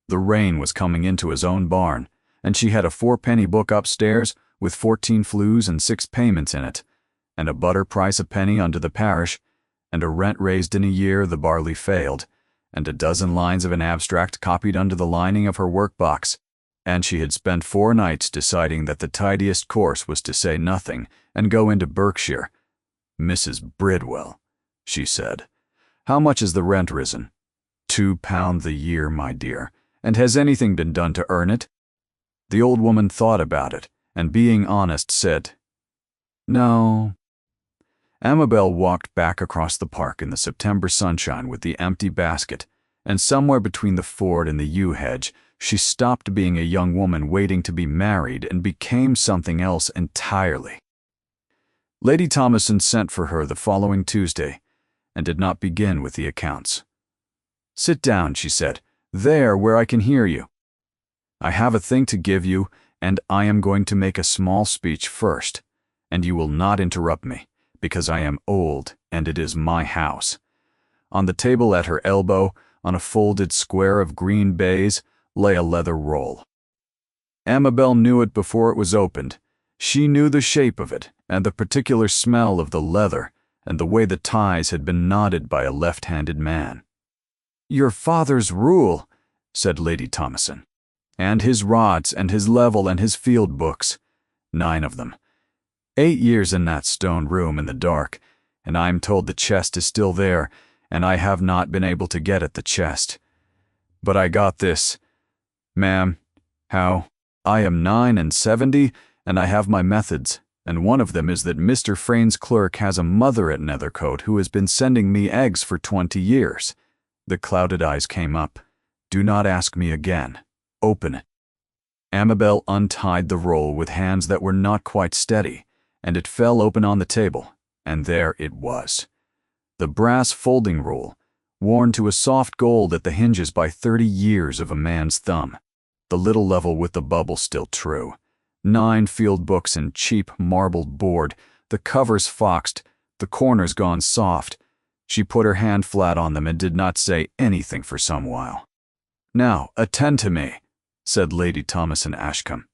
The rain was coming into his own barn, and she had a 4-penny book upstairs with 14 flues and 6 payments in it, and a butter price a penny unto the parish, and a rent raised in a year the barley failed, and a dozen lines of an abstract copied under the lining of her work-box, and she had spent 4 nights deciding that the tidiest course was to say nothing and go into Berkshire. "Mrs. Bridwell," she said, "how much has the rent risen?" £2 the year, my dear. And has anything been done to earn it?" The old woman thought about it, and being honest said, "No." Amabel walked back across the park in the September sunshine with the empty basket, and somewhere between the ford and the yew hedge, she stopped being a young woman waiting to be married and became something else entirely. Lady Thomason sent for her the following Tuesday, and did not begin with the accounts. "Sit down," she said, "there where I can hear you. I have a thing to give you, and I am going to make a small speech first, and you will not interrupt me, because I am old and it is my house." On the table at her elbow, on a folded square of green baize, lay a leather roll. Amabel knew it before it was opened. She knew the shape of it, and the particular smell of the leather, and the way the ties had been knotted by a left-handed man. "Your father's rule," said Lady Thomason, "and his rods, and his level, and his field books. 9 of them. 8 years in that stone room in the dark, and I'm told the chest is still there, and I have not been able to get at the chest. But I got this. Ma'am, how? I am 79, and I have my methods, and one of them is that Mr. Frayne's clerk has a mother at Nethercote who has been sending me eggs for 20 years. The clouded eyes came up. "Do not ask me again. Open it." Amabel untied the roll with hands that were not quite steady, and it fell open on the table, and there it was. The brass folding rule, worn to a soft gold at the hinges by 30 years of a man's thumb. The little level with the bubble still true. 9 field books in cheap marbled board, the covers foxed, the corners gone soft. She put her hand flat on them and did not say anything for some while. "Now, attend to me," said Lady Thomason Ashcombe.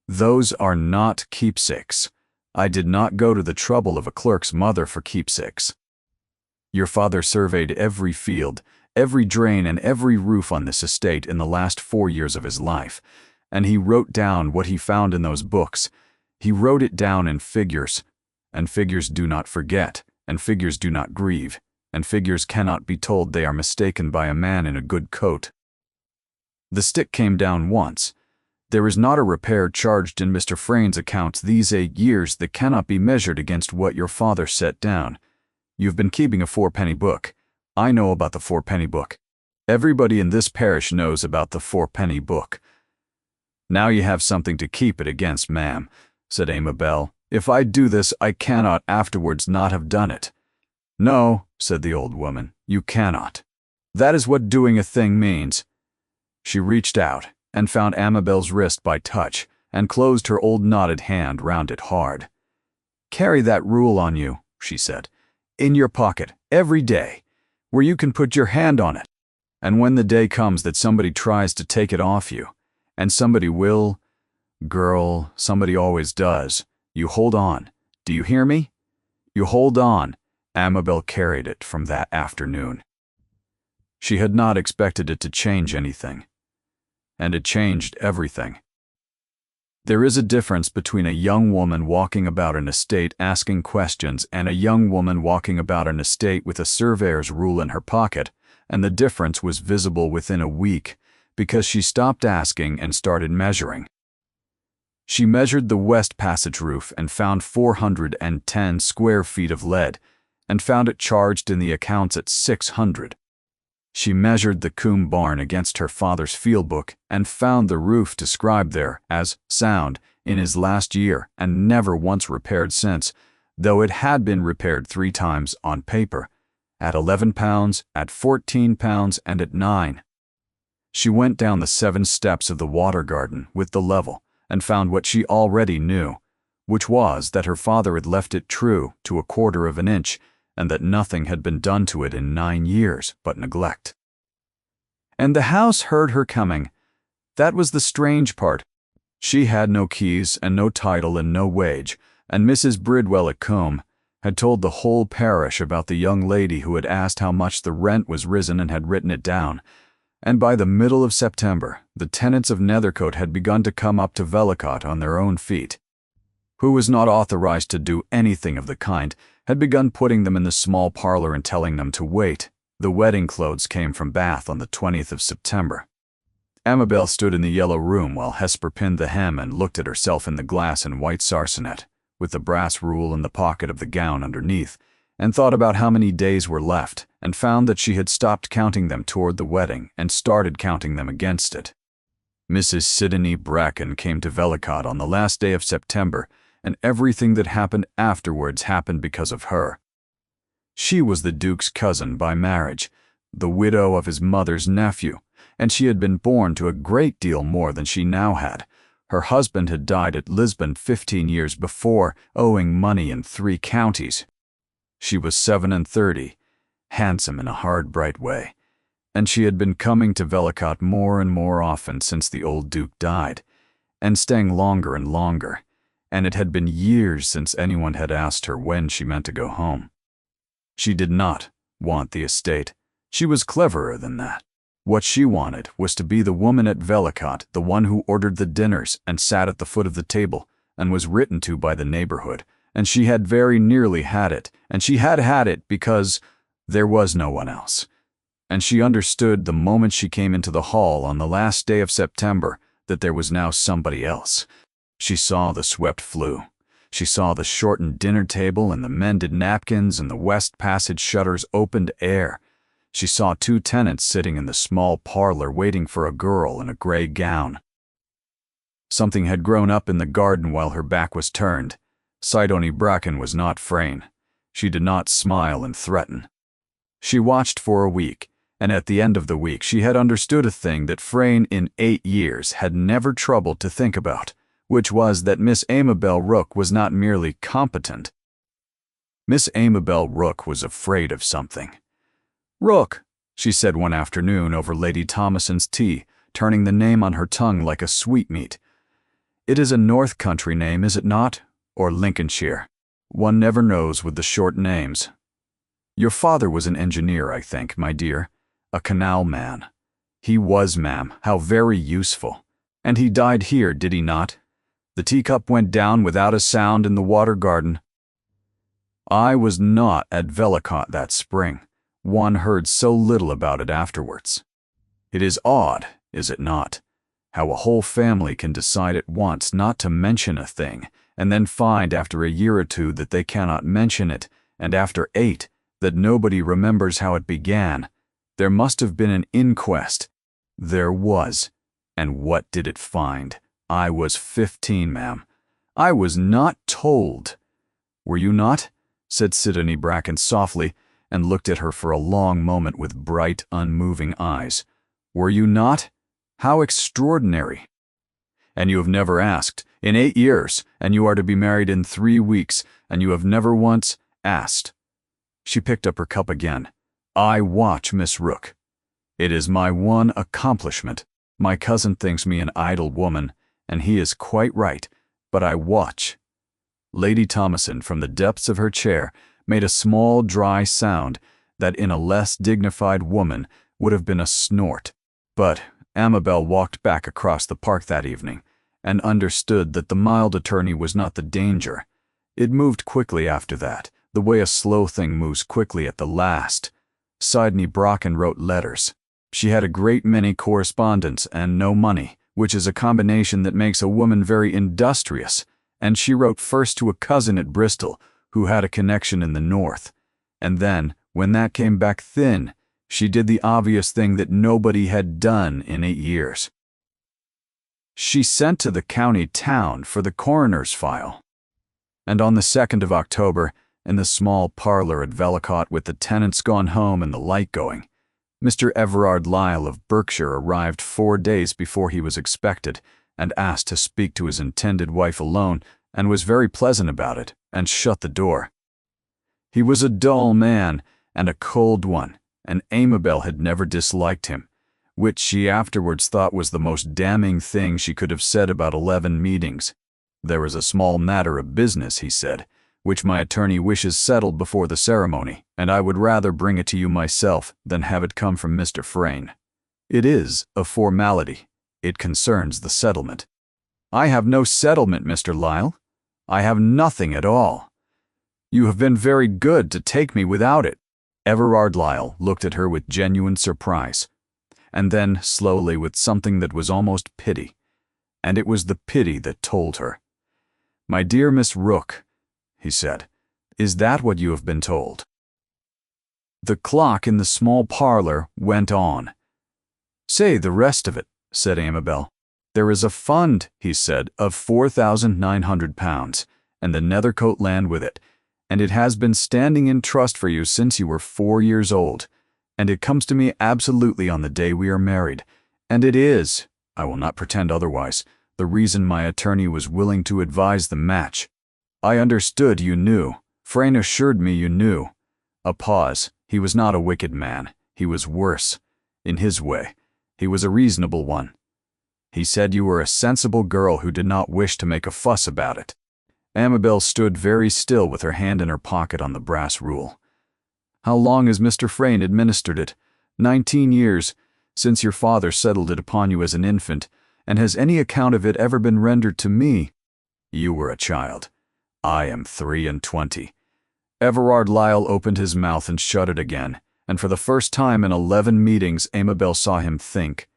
"Those are not keepsakes. I did not go to the trouble of a clerk's mother for keepsakes. Your father surveyed every field, every drain, and every roof on this estate in the last 4 years of his life, and he wrote down what he found in those books. He wrote it down in figures, and figures do not forget, and figures do not grieve, and figures cannot be told they are mistaken by a man in a good coat. The stick came down once. There is not a repair charged in Mr. Frane's accounts these 8 years that cannot be measured against what your father set down. You've been keeping a 4-penny book. I know about the 4-penny book. Everybody in this parish knows about the 4-penny book. Now you have something to keep it against, ma'am, said Amabel. If I do this, I cannot afterwards not have done it. No, said the old woman, you cannot. That is what doing a thing means. She reached out and found Amabel's wrist by touch and closed her old knotted hand round it hard. Carry that rule on you, she said, in your pocket every day, where you can put your hand on it. And when the day comes that somebody tries to take it off you, and somebody will, girl, somebody always does, you hold on. Do you hear me? You hold on. Amabel carried it from that afternoon. She had not expected it to change anything. And it changed everything. There is a difference between a young woman walking about an estate asking questions and a young woman walking about an estate with a surveyor's rule in her pocket, and the difference was visible within a week because she stopped asking and started measuring. She measured the west passage roof and found 410 square feet of lead, and found it charged in the accounts at 600. She measured the Coombe barn against her father's field book and found the roof described there as sound in his last year and never once repaired since, though it had been repaired 3 times on paper, at £11, at £14, and at £9. She went down the 7 steps of the water garden with the level and found what she already knew, which was that her father had left it true to 1/4 of an inch, and that nothing had been done to it in 9 years but neglect. And the house heard her coming. That was the strange part. She had no keys and no title and no wage, and Mrs. Bridwell at Coombe had told the whole parish about the young lady who had asked how much the rent was risen and had written it down. And by the middle of September, the tenants of Nethercote had begun to come up to Vellicott on their own feet. Who was not authorized to do anything of the kind, had begun putting them in the small parlor and telling them to wait. The wedding clothes came from Bath on the 20th of September. Amabel stood in the yellow room while Hesper pinned the hem and looked at herself in the glass and white sarcenet, with the brass rule in the pocket of the gown underneath, and thought about how many days were left, and found that she had stopped counting them toward the wedding and started counting them against it. Mrs. Sidonie Bracken came to Vellicott on the last day of September, and everything that happened afterwards happened because of her. She was the Duke's cousin by marriage, the widow of his mother's nephew, and she had been born to a great deal more than she now had. Her husband had died at Lisbon 15 years before, owing money in 3 counties. She was 37, handsome in a hard, bright way, and she had been coming to Vellicott more and more often since the old Duke died, and staying longer and longer, and it had been years since anyone had asked her when she meant to go home. She did not want the estate. She was cleverer than that. What she wanted was to be the woman at Vellicott, the one who ordered the dinners and sat at the foot of the table and was written to by the neighborhood, and she had very nearly had it, and she had had it because there was no one else. And she understood the moment she came into the hall on the last day of September that there was now somebody else. She saw the swept flue. She saw the shortened dinner table and the mended napkins and the west passage shutters opened air. She saw 2 tenants sitting in the small parlor waiting for a girl in a gray gown. Something had grown up in the garden while her back was turned. Sidonie Bracken was not Frane. She did not smile and threaten. She watched for a week, and at the end of the week she had understood a thing that Frane in 8 years had never troubled to think about, which was that Miss Amabel Rook was not merely competent. Miss Amabel Rook was afraid of something. "Rook," she said one afternoon over Lady Thomason's tea, turning the name on her tongue like a sweetmeat. "It is a North Country name, is it not? Or Lincolnshire? One never knows with the short names. Your father was an engineer, I think, my dear. A canal man. He was, ma'am. How very useful. And he died here, did he not? The teacup went down without a sound in the water garden. I was not at Velicott that spring. One heard so little about it afterwards. It is odd, is it not, how a whole family can decide at once not to mention a thing, and then find after a year or two that they cannot mention it, and after 8 that nobody remembers how it began. There must have been an inquest. There was. And what did it find? I was 15, ma'am. I was not told. Were you not? Said Sidonie Bracken softly, and looked at her for a long moment with bright, unmoving eyes. Were you not? How extraordinary. And you have never asked, in 8 years, and you are to be married in 3 weeks, and you have never once asked. She picked up her cup again. I watch Miss Rook. It is my one accomplishment. My cousin thinks me an idle woman, and he is quite right, but I watch. Lady Thomason, from the depths of her chair, made a small, dry sound that in a less dignified woman would have been a snort. But Amabel walked back across the park that evening, and understood that the mild attorney was not the danger. It moved quickly after that, the way a slow thing moves quickly at the last. Sidonie Bracken wrote letters. She had a great many correspondents and no money, which is a combination that makes a woman very industrious, and she wrote first to a cousin at Bristol, who had a connection in the north, and then, when that came back thin, she did the obvious thing that nobody had done in 8 years. She sent to the county town for the coroner's file. And on the 2nd of October, in the small parlor at Velicott with the tenants gone home and the light going, Mr. Everard Lyle of Berkshire arrived 4 days before he was expected and asked to speak to his intended wife alone, and was very pleasant about it, and shut the door. He was a dull man and a cold one, and Amabel had never disliked him, which she afterwards thought was the most damning thing she could have said about 11 meetings. There is a small matter of business, he said, which my attorney wishes settled before the ceremony, and I would rather bring it to you myself than have it come from Mr. Frayne. It is a formality. It concerns the settlement. I have no settlement, Mr. Lyle. I have nothing at all. You have been very good to take me without it. Everard Lyle looked at her with genuine surprise, and then slowly with something that was almost pity, and it was the pity that told her. My dear Miss Rook, he said, is that what you have been told? The clock in the small parlor went on. Say the rest of it, said Amabel. There is a fund, he said, of £4,900, and the Nethercote land with it, and it has been standing in trust for you since you were 4 years old, and it comes to me absolutely on the day we are married, and it is, I will not pretend otherwise, the reason my attorney was willing to advise the match. I understood you knew. Frayne assured me you knew. A pause. He was not a wicked man. He was worse. In his way. He was a reasonable one. He said you were a sensible girl who did not wish to make a fuss about it. Amabel stood very still with her hand in her pocket on the brass rule. How long has Mr. Frayne administered it? 19 years, since your father settled it upon you as an infant, and has any account of it ever been rendered to me? You were a child. I am 23. Everard Lyle opened his mouth and shut it again, and for the first time in 11 meetings Amabel saw him think.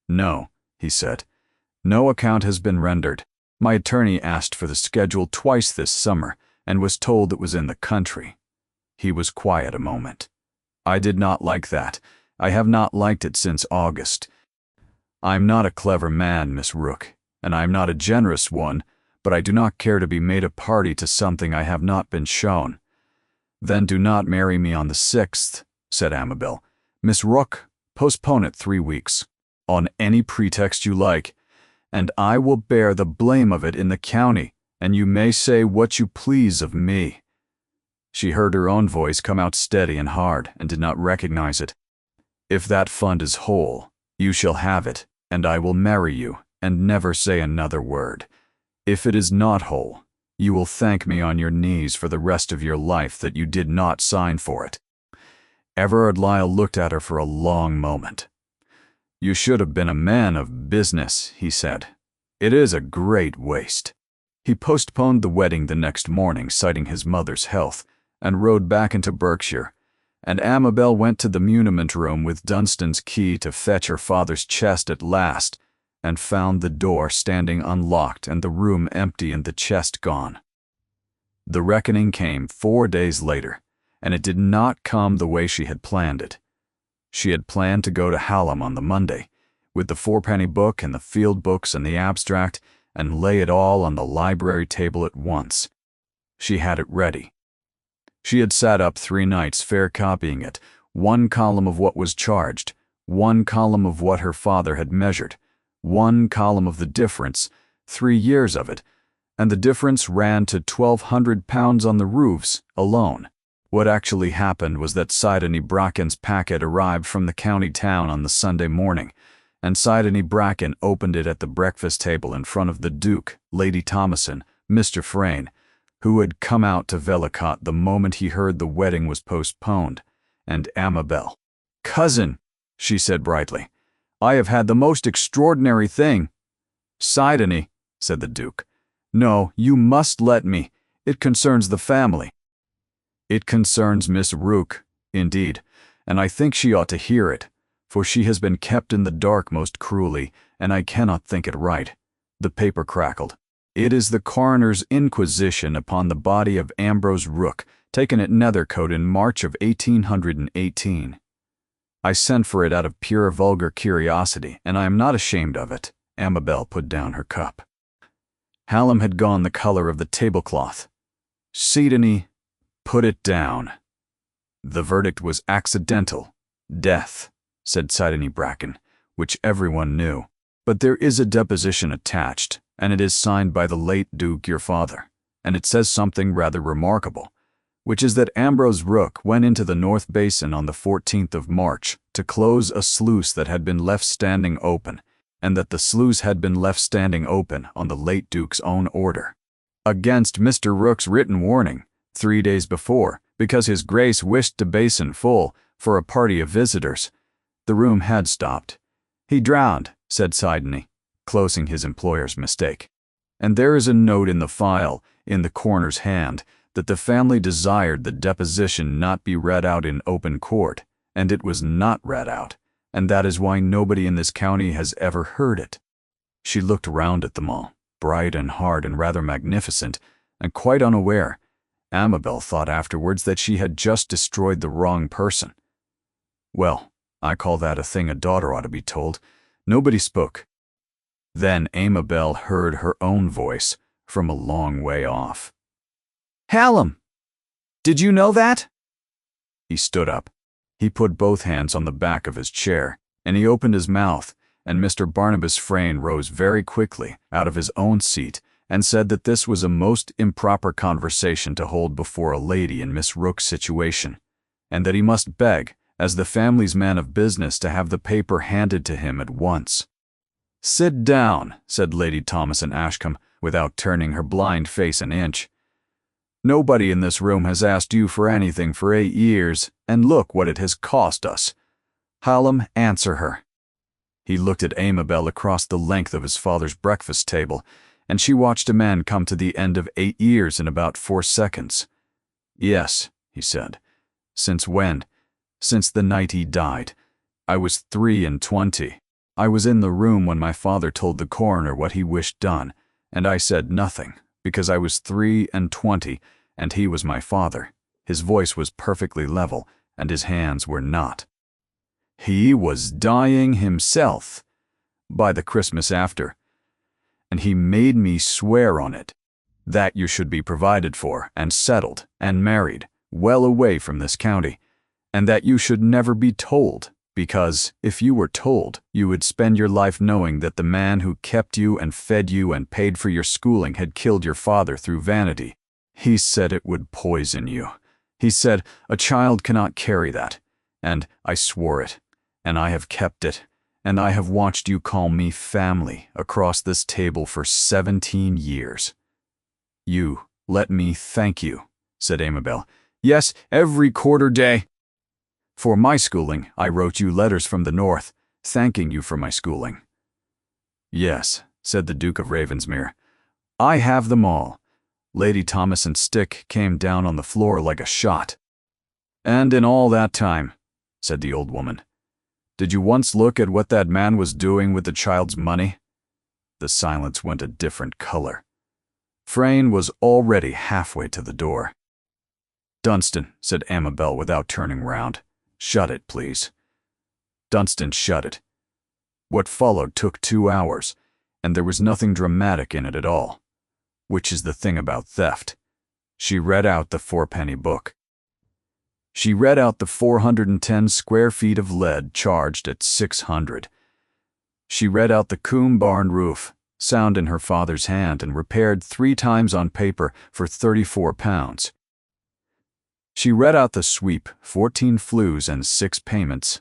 No, he said. No account has been rendered. My attorney asked for the schedule twice this summer, and was told it was in the country. He was quiet a moment. I did not like that. I have not liked it since August. I'm not a clever man, Miss Rook, and I'm not a generous one, but I do not care to be made a party to something I have not been shown. Then do not marry me on the 6th, said Amabel. Miss Rook, postpone it 3 weeks, on any pretext you like, and I will bear the blame of it in the county, and you may say what you please of me. She heard her own voice come out steady and hard, and did not recognize it. If that fund is whole, you shall have it, and I will marry you, and never say another word. If it is not whole, you will thank me on your knees for the rest of your life that you did not sign for it. Everard Lyle looked at her for a long moment. You should have been a man of business, he said. It is a great waste. He postponed the wedding the next morning, citing his mother's health, and rode back into Berkshire, and Amabel went to the muniment room with Dunstan's key to fetch her father's chest at last, and found the door standing unlocked and the room empty and the chest gone. The reckoning came 4 days later, and it did not come the way she had planned it. She had planned to go to Hallam on the Monday, with the fourpenny book and the field books and the abstract, and lay it all on the library table at once. She had it ready. She had sat up 3 nights fair copying it, 1 column of what was charged, 1 column of what her father had measured, 1 column of the difference, 3 years of it, and the difference ran to £1,200 on the roofs alone. What actually happened was that Sidney Bracken's packet arrived from the county town on the Sunday morning, and Sidney Bracken opened it at the breakfast table in front of the Duke, Lady Thomason, Mr. Frayne, who had come out to Vellicott the moment he heard the wedding was postponed, and Amabel. "Cousin," she said brightly, "I have had the most extraordinary thing." "Sidney," said the Duke, "no, you must let me. It concerns the family." "It concerns Miss Rook, indeed, and I think she ought to hear it, for she has been kept in the dark most cruelly, and I cannot think it right." The paper crackled. "It is the coroner's inquisition upon the body of Ambrose Rook, taken at Nethercote in March of 1818. I sent for it out of pure vulgar curiosity, and I am not ashamed of it." Amabel put down her cup. Hallam had gone the color of the tablecloth. "Sidney, put it down." "The verdict was accidental. Death," said Sidney Bracken, which everyone knew. "But there is a deposition attached, and it is signed by the late Duke, your father, and it says something rather remarkable, which is that Ambrose Rook went into the North Basin on the 14th of March to close a sluice that had been left standing open, and that the sluice had been left standing open on the late Duke's own order, against Mr. Rook's written warning, 3 days before, because his Grace wished the basin full for a party of visitors. The room had stopped. He drowned," said Sidney, closing his employer's mistake. "And there is a note in the file, in the coroner's hand, that the family desired the deposition not be read out in open court, and it was not read out, and that is why nobody in this county has ever heard it." She looked round at them all, bright and hard and rather magnificent, and quite unaware. Amabel thought afterwards that she had just destroyed the wrong person. "Well, I call that a thing a daughter ought to be told." Nobody spoke. Then Amabel heard her own voice from a long way off. "Hallam, did you know that?" He stood up. He put both hands on the back of his chair, and he opened his mouth, and Mr. Barnabas Frayne rose very quickly out of his own seat and said that this was a most improper conversation to hold before a lady in Miss Rook's situation, and that he must beg, as the family's man of business, to have the paper handed to him at once. "Sit down," said Lady Thomason Ashcombe, without turning her blind face an inch. "Nobody in this room has asked you for anything for 8 years, and look what it has cost us. Hallam, answer her." He looked at Amabel across the length of his father's breakfast table, and she watched a man come to the end of 8 years in about 4 seconds. "Yes," he said. "Since when?" "Since the night he died. I was 23. I was in the room when my father told the coroner what he wished done, and I said nothing, because I was 23, and he was my father. His voice was perfectly level, and his hands were not. He was dying himself by the Christmas after, and he made me swear on it that you should be provided for and settled and married well away from this county, and that you should never be told, because if you were told, you would spend your life knowing that the man who kept you and fed you and paid for your schooling had killed your father through vanity. He said it would poison you. He said a child cannot carry that, and I swore it, and I have kept it, and I have watched you call me family across this table for 17 years. You let me thank you," said Amabel. "Yes, every quarter day. For my schooling, I wrote you letters from the north, thanking you for my schooling." "Yes," said the Duke of Ravensmere. I have them all." Lady Thomason's stick came down on the floor like a shot. "And in all that time," said the old woman, "did you once look at what that man was doing with the child's money?" The silence went a different color. Frayne was already halfway to the door. "Dunstan," said Amabel without turning round. "Shut it, please." Dunstan shut it. What followed took 2 hours, and there was nothing dramatic in it at all. Which is the thing about theft. She read out the 4-penny book. She read out the 410 square feet of lead charged at 600. She read out the Coombe barn roof, sound in her father's hand and repaired 3 times on paper for £34. She read out the sweep, 14 flues and 6 payments,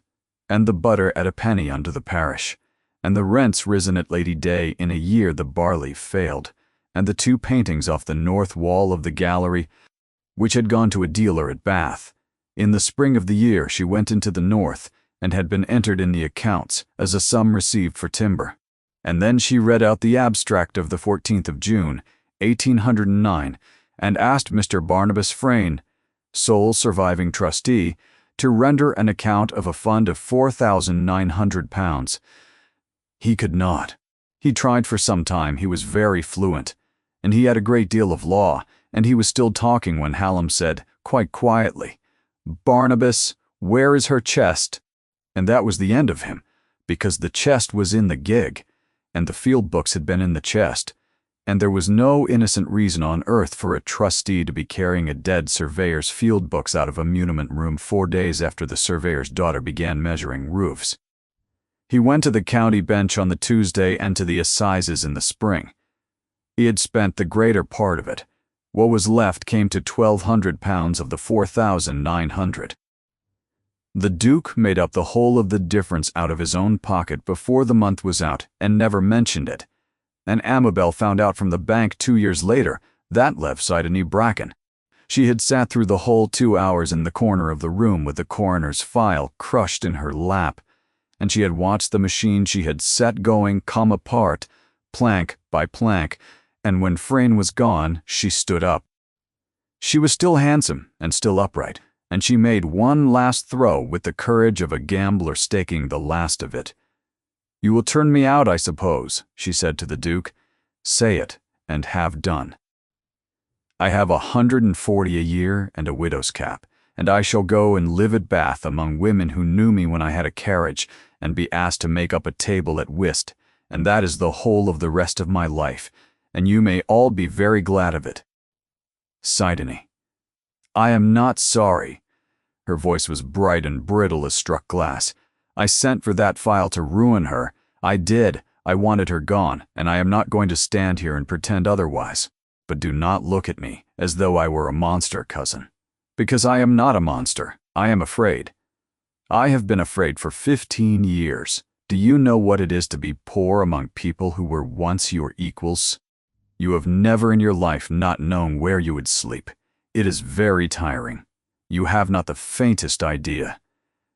and the butter at a penny under the parish, and the rents risen at Lady Day in a year the barley failed, and the 2 paintings off the north wall of the gallery, which had gone to a dealer at Bath. In the spring of the year she went into the north, and had been entered in the accounts as a sum received for timber. And then she read out the abstract of the 14th of June, 1809, and asked Mr. Barnabas Frayne, sole surviving trustee, to render an account of a fund of £4,900. He could not. He tried for some time. He was very fluent, and he had a great deal of law, and he was still talking when Hallam said, quite quietly, "Barnabas, where is her chest?" And that was the end of him, because the chest was in the gig, and the field books had been in the chest, and there was no innocent reason on earth for a trustee to be carrying a dead surveyor's field books out of a muniment room 4 days after the surveyor's daughter began measuring roofs. He went to the county bench on the Tuesday and to the assizes in the spring. He had spent the greater part of it. What was left came to £1,200 of the 4,900. The Duke made up the whole of the difference out of his own pocket before the month was out and never mentioned it. And Amabel found out from the bank 2 years later that left Sidonie Bracken. She had sat through the whole 2 hours in the corner of the room with the coroner's file crushed in her lap, and she had watched the machine she had set going come apart, plank by plank, and when Frayne was gone, she stood up. She was still handsome and still upright, and she made one last throw with the courage of a gambler staking the last of it. "You will turn me out, I suppose," she said to the Duke. "Say it, and have done. I have 140 a year and a widow's cap, and I shall go and live at Bath among women who knew me when I had a carriage, and be asked to make up a table at whist, and that is the whole of the rest of my life, and you may all be very glad of it. Sidonie. I am not sorry." Her voice was bright and brittle as struck glass. "I sent for that file to ruin her. I did. I wanted her gone, and I am not going to stand here and pretend otherwise. But do not look at me as though I were a monster, cousin. Because I am not a monster. I am afraid. I have been afraid for 15 years. Do you know what it is to be poor among people who were once your equals? You have never in your life not known where you would sleep. It is very tiring. You have not the faintest idea."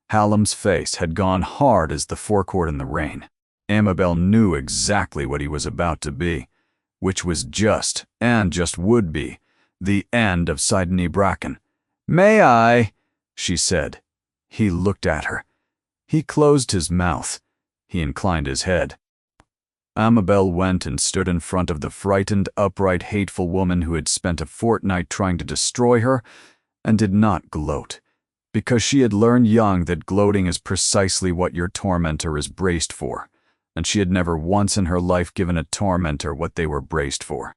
Hallam's face had gone hard as the forecourt in the rain. Amabel knew exactly what he was about to be, which was just, and just would be, the end of Sidonie Bracken. "May I?" she said. He looked at her. He closed his mouth. He inclined his head. Amabel went and stood in front of the frightened, upright, hateful woman who had spent a fortnight trying to destroy her, and did not gloat, because she had learned young that gloating is precisely what your tormentor is braced for, and she had never once in her life given a tormentor what they were braced for.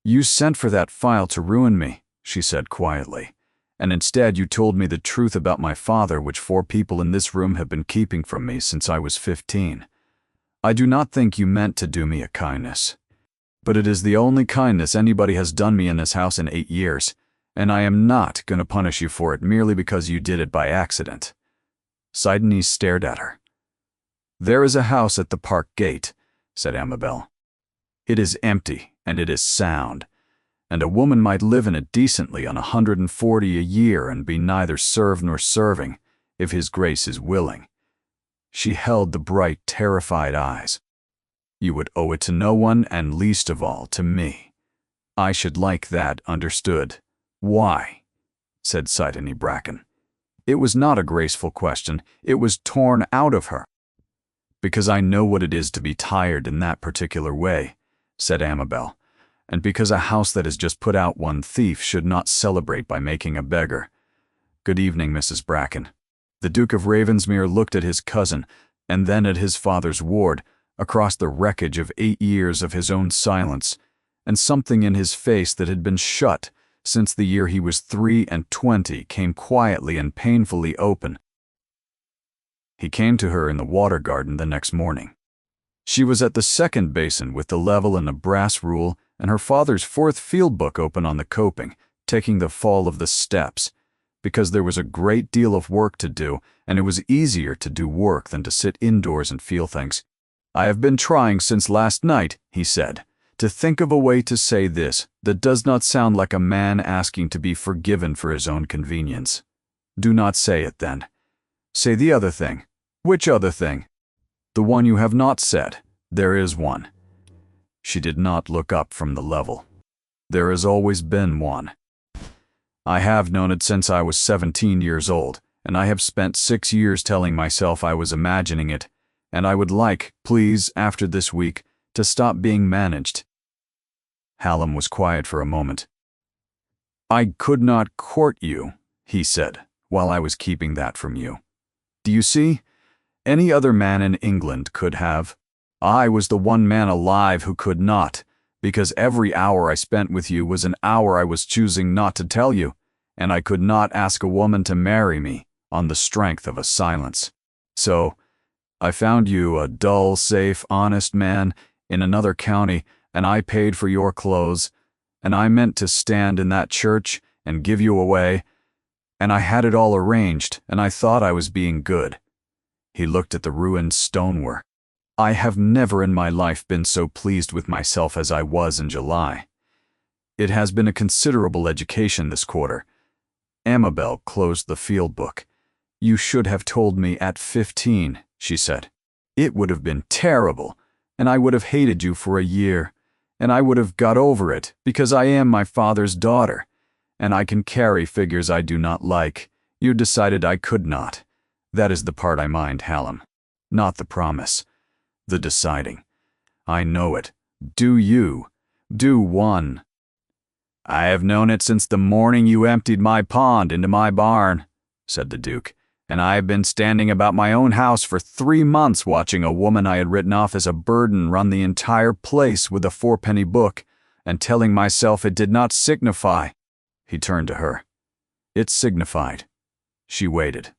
"You sent for that file to ruin me," she said quietly, "and instead you told me the truth about my father, which 4 people in this room have been keeping from me since I was 15. I do not think you meant to do me a kindness, but it is the only kindness anybody has done me in this house in 8 years, and I am not going to punish you for it merely because you did it by accident." Sidonie stared at her. "There is a house at the park gate," said Amabel. "It is empty, and it is sound, and a woman might live in it decently on 140 a year and be neither served nor serving, if his grace is willing." She held the bright, terrified eyes. You would owe it to no one, and least of all to me. I should like that understood. Why? Said Sidonie Bracken. It was not a graceful question. It was torn out of her. Because I know what it is to be tired in that particular way, said Amabel, and because a house that has just put out one thief should not celebrate by making a beggar. Good evening, Mrs. Bracken. The Duke of Ravensmere looked at his cousin, and then at his father's ward, across the wreckage of 8 years of his own silence, and something in his face that had been shut since the year he was 23 came quietly and painfully open. He came to her in the water garden the next morning. She was at the second basin with the level and the brass rule and her father's 4th field book open on the coping, taking the fall of the steps, because there was a great deal of work to do, and it was easier to do work than to sit indoors and feel things. I have been trying since last night, he said, to think of a way to say this that does not sound like a man asking to be forgiven for his own convenience. Do not say it then. Say the other thing. Which other thing? The one you have not said. There is one. She did not look up from the level. There has always been one. I have known it since I was 17 years old, and I have spent 6 years telling myself I was imagining it, and I would like, please, after this week, to stop being managed. Hallam was quiet for a moment. I could not court you, he said, while I was keeping that from you. Do you see? Any other man in England could have. I was the one man alive who could not, because every hour I spent with you was an hour I was choosing not to tell you, and I could not ask a woman to marry me on the strength of a silence. So, I found you a dull, safe, honest man in another county, and I paid for your clothes, and I meant to stand in that church and give you away, and I had it all arranged, and I thought I was being good. He looked at the ruined stonework. I have never in my life been so pleased with myself as I was in July. It has been a considerable education this quarter. Amabel closed the field book. You should have told me at 15, she said. It would have been terrible, and I would have hated you for a year, and I would have got over it because I am my father's daughter, and I can carry figures I do not like. You decided I could not. That is the part I mind, Hallam. Not the promise. The deciding. I know it. Do you? Do one. I have known it since the morning you emptied my pond into my barn, said the Duke, and I have been standing about my own house for 3 months watching a woman I had written off as a burden run the entire place with a 4-penny book, and telling myself it did not signify. He turned to her. It signified. She waited.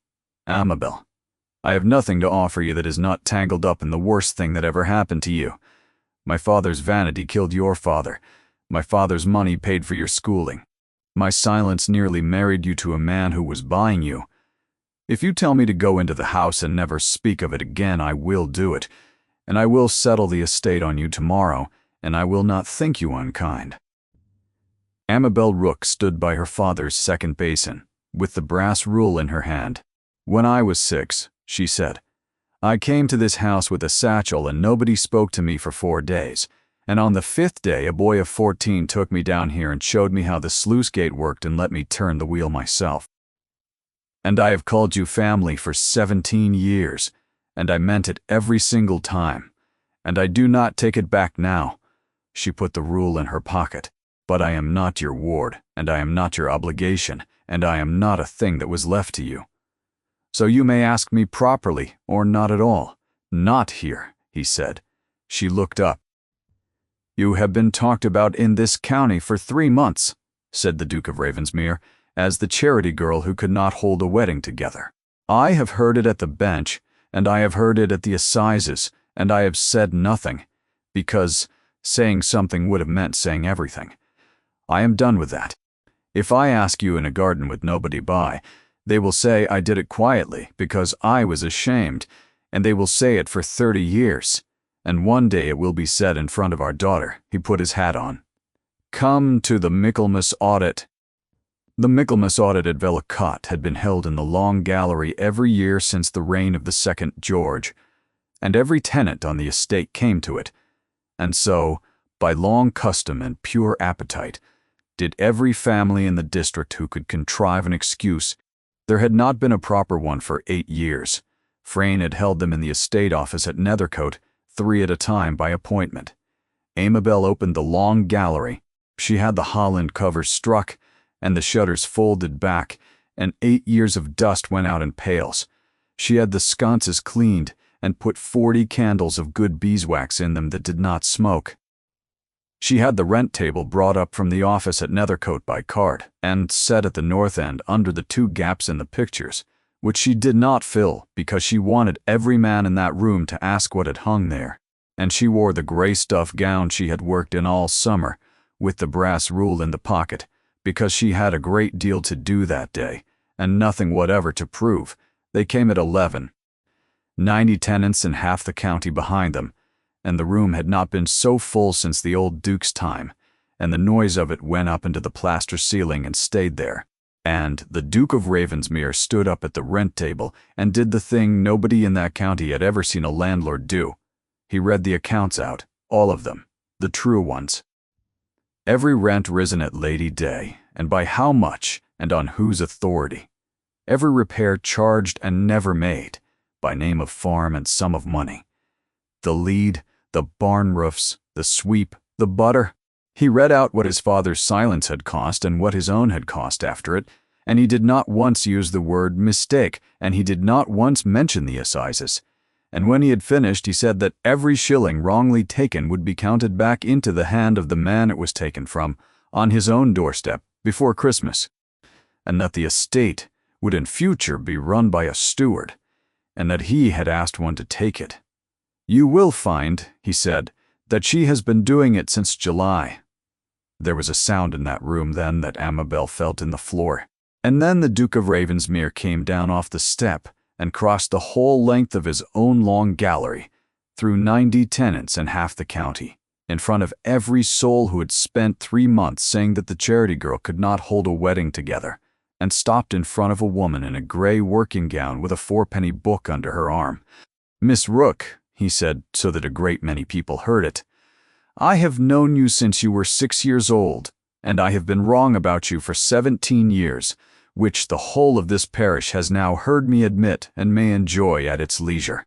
Amabel, I have nothing to offer you that is not tangled up in the worst thing that ever happened to you. My father's vanity killed your father. My father's money paid for your schooling. My silence nearly married you to a man who was buying you. If you tell me to go into the house and never speak of it again, I will do it, and I will settle the estate on you tomorrow, and I will not think you unkind. Amabel Rook stood by her father's second basin, with the brass rule in her hand. When I was 6, she said, I came to this house with a satchel and nobody spoke to me for 4 days, and on the 5th day a boy of 14 took me down here and showed me how the sluice gate worked and let me turn the wheel myself. And I have called you family for 17 years, and I meant it every single time, and I do not take it back now. She put the rule in her pocket. But I am not your ward, and I am not your obligation, and I am not a thing that was left to you. So you may ask me properly, or not at all. Not here, he said. She looked up. You have been talked about in this county for 3 months, said the Duke of Ravensmere, as the charity girl who could not hold a wedding together. I have heard it at the bench, and I have heard it at the assizes, and I have said nothing, because saying something would have meant saying everything. I am done with that. If I ask you in a garden with nobody by, they will say I did it quietly because I was ashamed, and they will say it for 30 years. And one day it will be said in front of our daughter. He put his hat on. Come to the Michaelmas audit. The Michaelmas audit at Vellacott had been held in the Long Gallery every year since the reign of the 2nd George, and every tenant on the estate came to it, And so, by long custom and pure appetite, did every family in the district who could contrive an excuse. There had not been a proper one for 8 years. Frayne had held them in the estate office at Nethercote, 3 at a time by appointment. Amabel opened the long gallery. She had the Holland covers struck and the shutters folded back, and 8 years of dust went out in pails. She had the sconces cleaned and put 40 candles of good beeswax in them that did not smoke. She had the rent table brought up from the office at Nethercote by cart and set at the north end under the 2 gaps in the pictures, which she did not fill because she wanted every man in that room to ask what had hung there. And she wore the gray stuff gown she had worked in all summer, with the brass rule in the pocket, because she had a great deal to do that day, and nothing whatever to prove. They came at 11. 90 tenants and half the county behind them, and the room had not been so full since the old Duke's time, and the noise of it went up into the plaster ceiling and stayed there. And the Duke of Ravensmere stood up at the rent table and did the thing nobody in that county had ever seen a landlord do. He read the accounts out, all of them, the true ones. Every rent risen at Lady Day, and by how much, and on whose authority. Every repair charged and never made, by name of farm and sum of money. The lead, the barn roofs, the sweep, the butter. He read out what his father's silence had cost and what his own had cost after it, and he did not once use the word mistake, and he did not once mention the assizes. And when he had finished, he said that every shilling wrongly taken would be counted back into the hand of the man it was taken from, on his own doorstep, before Christmas, and that the estate would in future be run by a steward, and that he had asked one to take it. "You will find," he said, "that she has been doing it since July." There was a sound in that room then that Amabel felt in the floor. And then the Duke of Ravensmere came down off the step and crossed the whole length of his own long gallery, through 90 tenants and half the county, in front of every soul who had spent 3 months saying that the charity girl could not hold a wedding together, and stopped in front of a woman in a gray working gown with a 4-penny book under her arm. "Miss Rook," he said, so that a great many people heard it, "I have known you since you were 6 years old, and I have been wrong about you for 17 years, which the whole of this parish has now heard me admit and may enjoy at its leisure.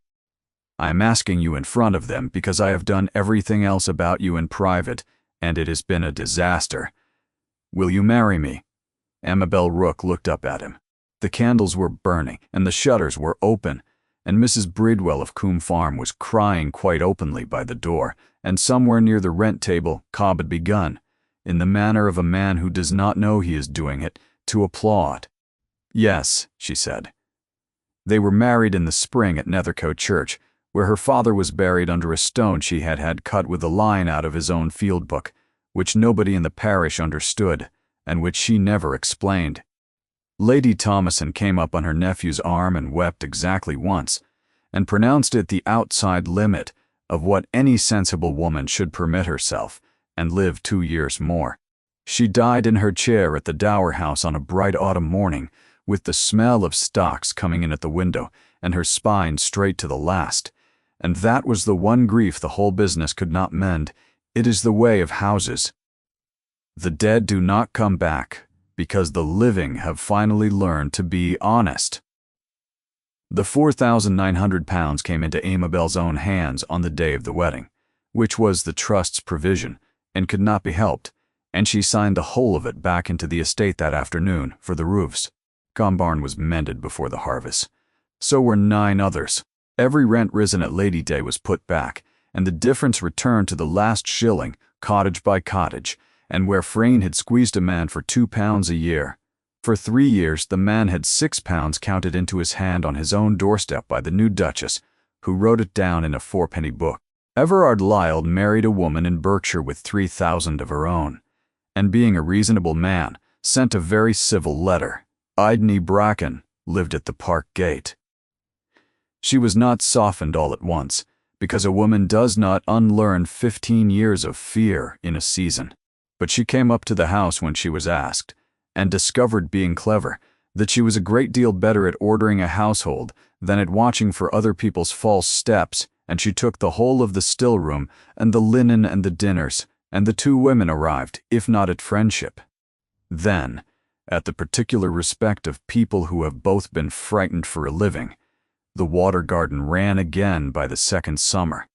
I am asking you in front of them because I have done everything else about you in private, and it has been a disaster. Will you marry me?" Amabel Rook looked up at him. The candles were burning, and the shutters were open, and Mrs. Bridwell of Coombe Farm was crying quite openly by the door, and somewhere near the rent table Cobb had begun, in the manner of a man who does not know he is doing it, to applaud. "Yes," she said. They were married in the spring at Nethercote Church, where her father was buried under a stone she had had cut with a line out of his own field book, which nobody in the parish understood, and which she never explained. Lady Thomason came up on her nephew's arm and wept exactly once, and pronounced it the outside limit of what any sensible woman should permit herself, and live 2 years more. She died in her chair at the Dower House on a bright autumn morning, with the smell of stocks coming in at the window, and her spine straight to the last. And that was the one grief the whole business could not mend. It is the way of houses. The dead do not come back, because the living have finally learned to be honest. The £4,900 came into Amabel's own hands on the day of the wedding, which was the trust's provision, and could not be helped, and she signed the whole of it back into the estate that afternoon for the roofs. Gombarn was mended before the harvest. So were 9 others. Every rent risen at Lady Day was put back, and the difference returned to the last shilling, cottage by cottage, and where Frayne had squeezed a man for £2 a year. For 3 years the man had £6 counted into his hand on his own doorstep by the new Duchess, who wrote it down in a 4-penny book. Everard Lyle married a woman in Berkshire with 3,000 of her own, and being a reasonable man, sent a very civil letter. Idney Bracken lived at the Park Gate. She was not softened all at once, because a woman does not unlearn 15 years of fear in a season. But she came up to the house when she was asked, and discovered, being clever, that she was a great deal better at ordering a household than at watching for other people's false steps and she took the whole of the still room and the linen and the dinners, and the two women arrived, if not at friendship, then at the particular respect of people who have both been frightened for a living. The water garden ran again by the second summer.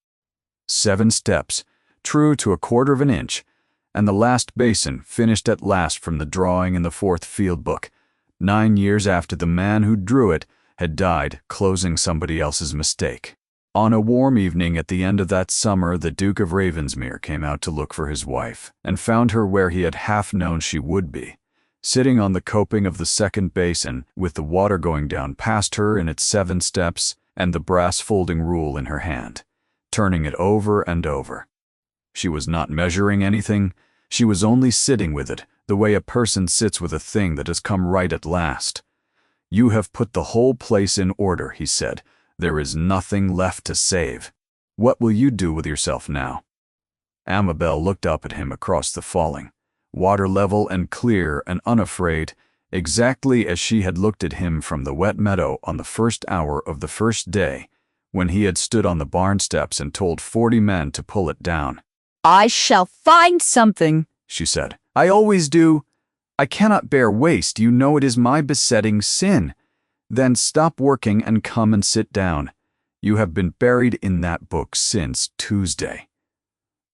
7 steps, true to a quarter of an inch, and the last basin finished at last from the drawing in the 4th field book, 9 years after the man who drew it had died, closing somebody else's mistake. On a warm evening at the end of that summer, the Duke of Ravensmere came out to look for his wife, and found her where he had half known she would be, sitting on the coping of the second basin, with the water going down past her in its 7 steps, and the brass folding rule in her hand, turning it over and over. She was not measuring anything, she was only sitting with it, the way a person sits with a thing that has come right at last. "You have put the whole place in order," he said. "There is nothing left to save. What will you do with yourself now?" Amabel looked up at him across the falling, water level and clear and unafraid, exactly as she had looked at him from the wet meadow on the first hour of the first day, when he had stood on the barn steps and told 40 men to pull it down. "I shall find something," she said. "I always do. I cannot bear waste. You know it is my besetting sin. Then stop working and come and sit down. You have been buried in that book since Tuesday."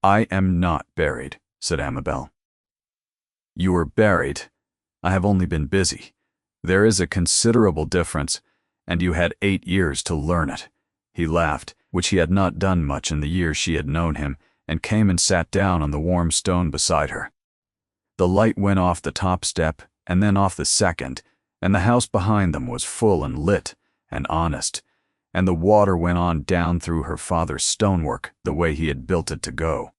"I am not buried," said Amabel. "You are buried. I have only been busy. There is a considerable difference, and you had 8 years to learn it." He laughed, which he had not done much in the years she had known him, and came and sat down on the warm stone beside her. The light went off the top step, and then off the second, and the house behind them was full and lit and honest, and the water went on down through her father's stonework the way he had built it to go.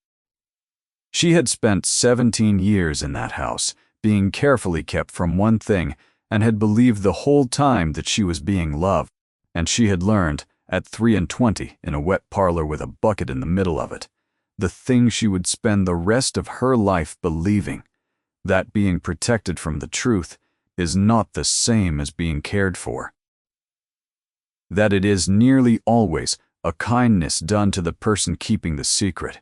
She had spent 17 years in that house, being carefully kept from one thing, and had believed the whole time that she was being loved, and she had learned, at 23, in a wet parlor with a bucket in the middle of it, the thing she would spend the rest of her life believing, that being protected from the truth is not the same as being cared for. That it is nearly always a kindness done to the person keeping the secret,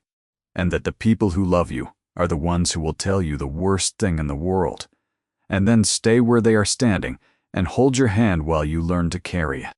and that the people who love you are the ones who will tell you the worst thing in the world, and then stay where they are standing and hold your hand while you learn to carry it.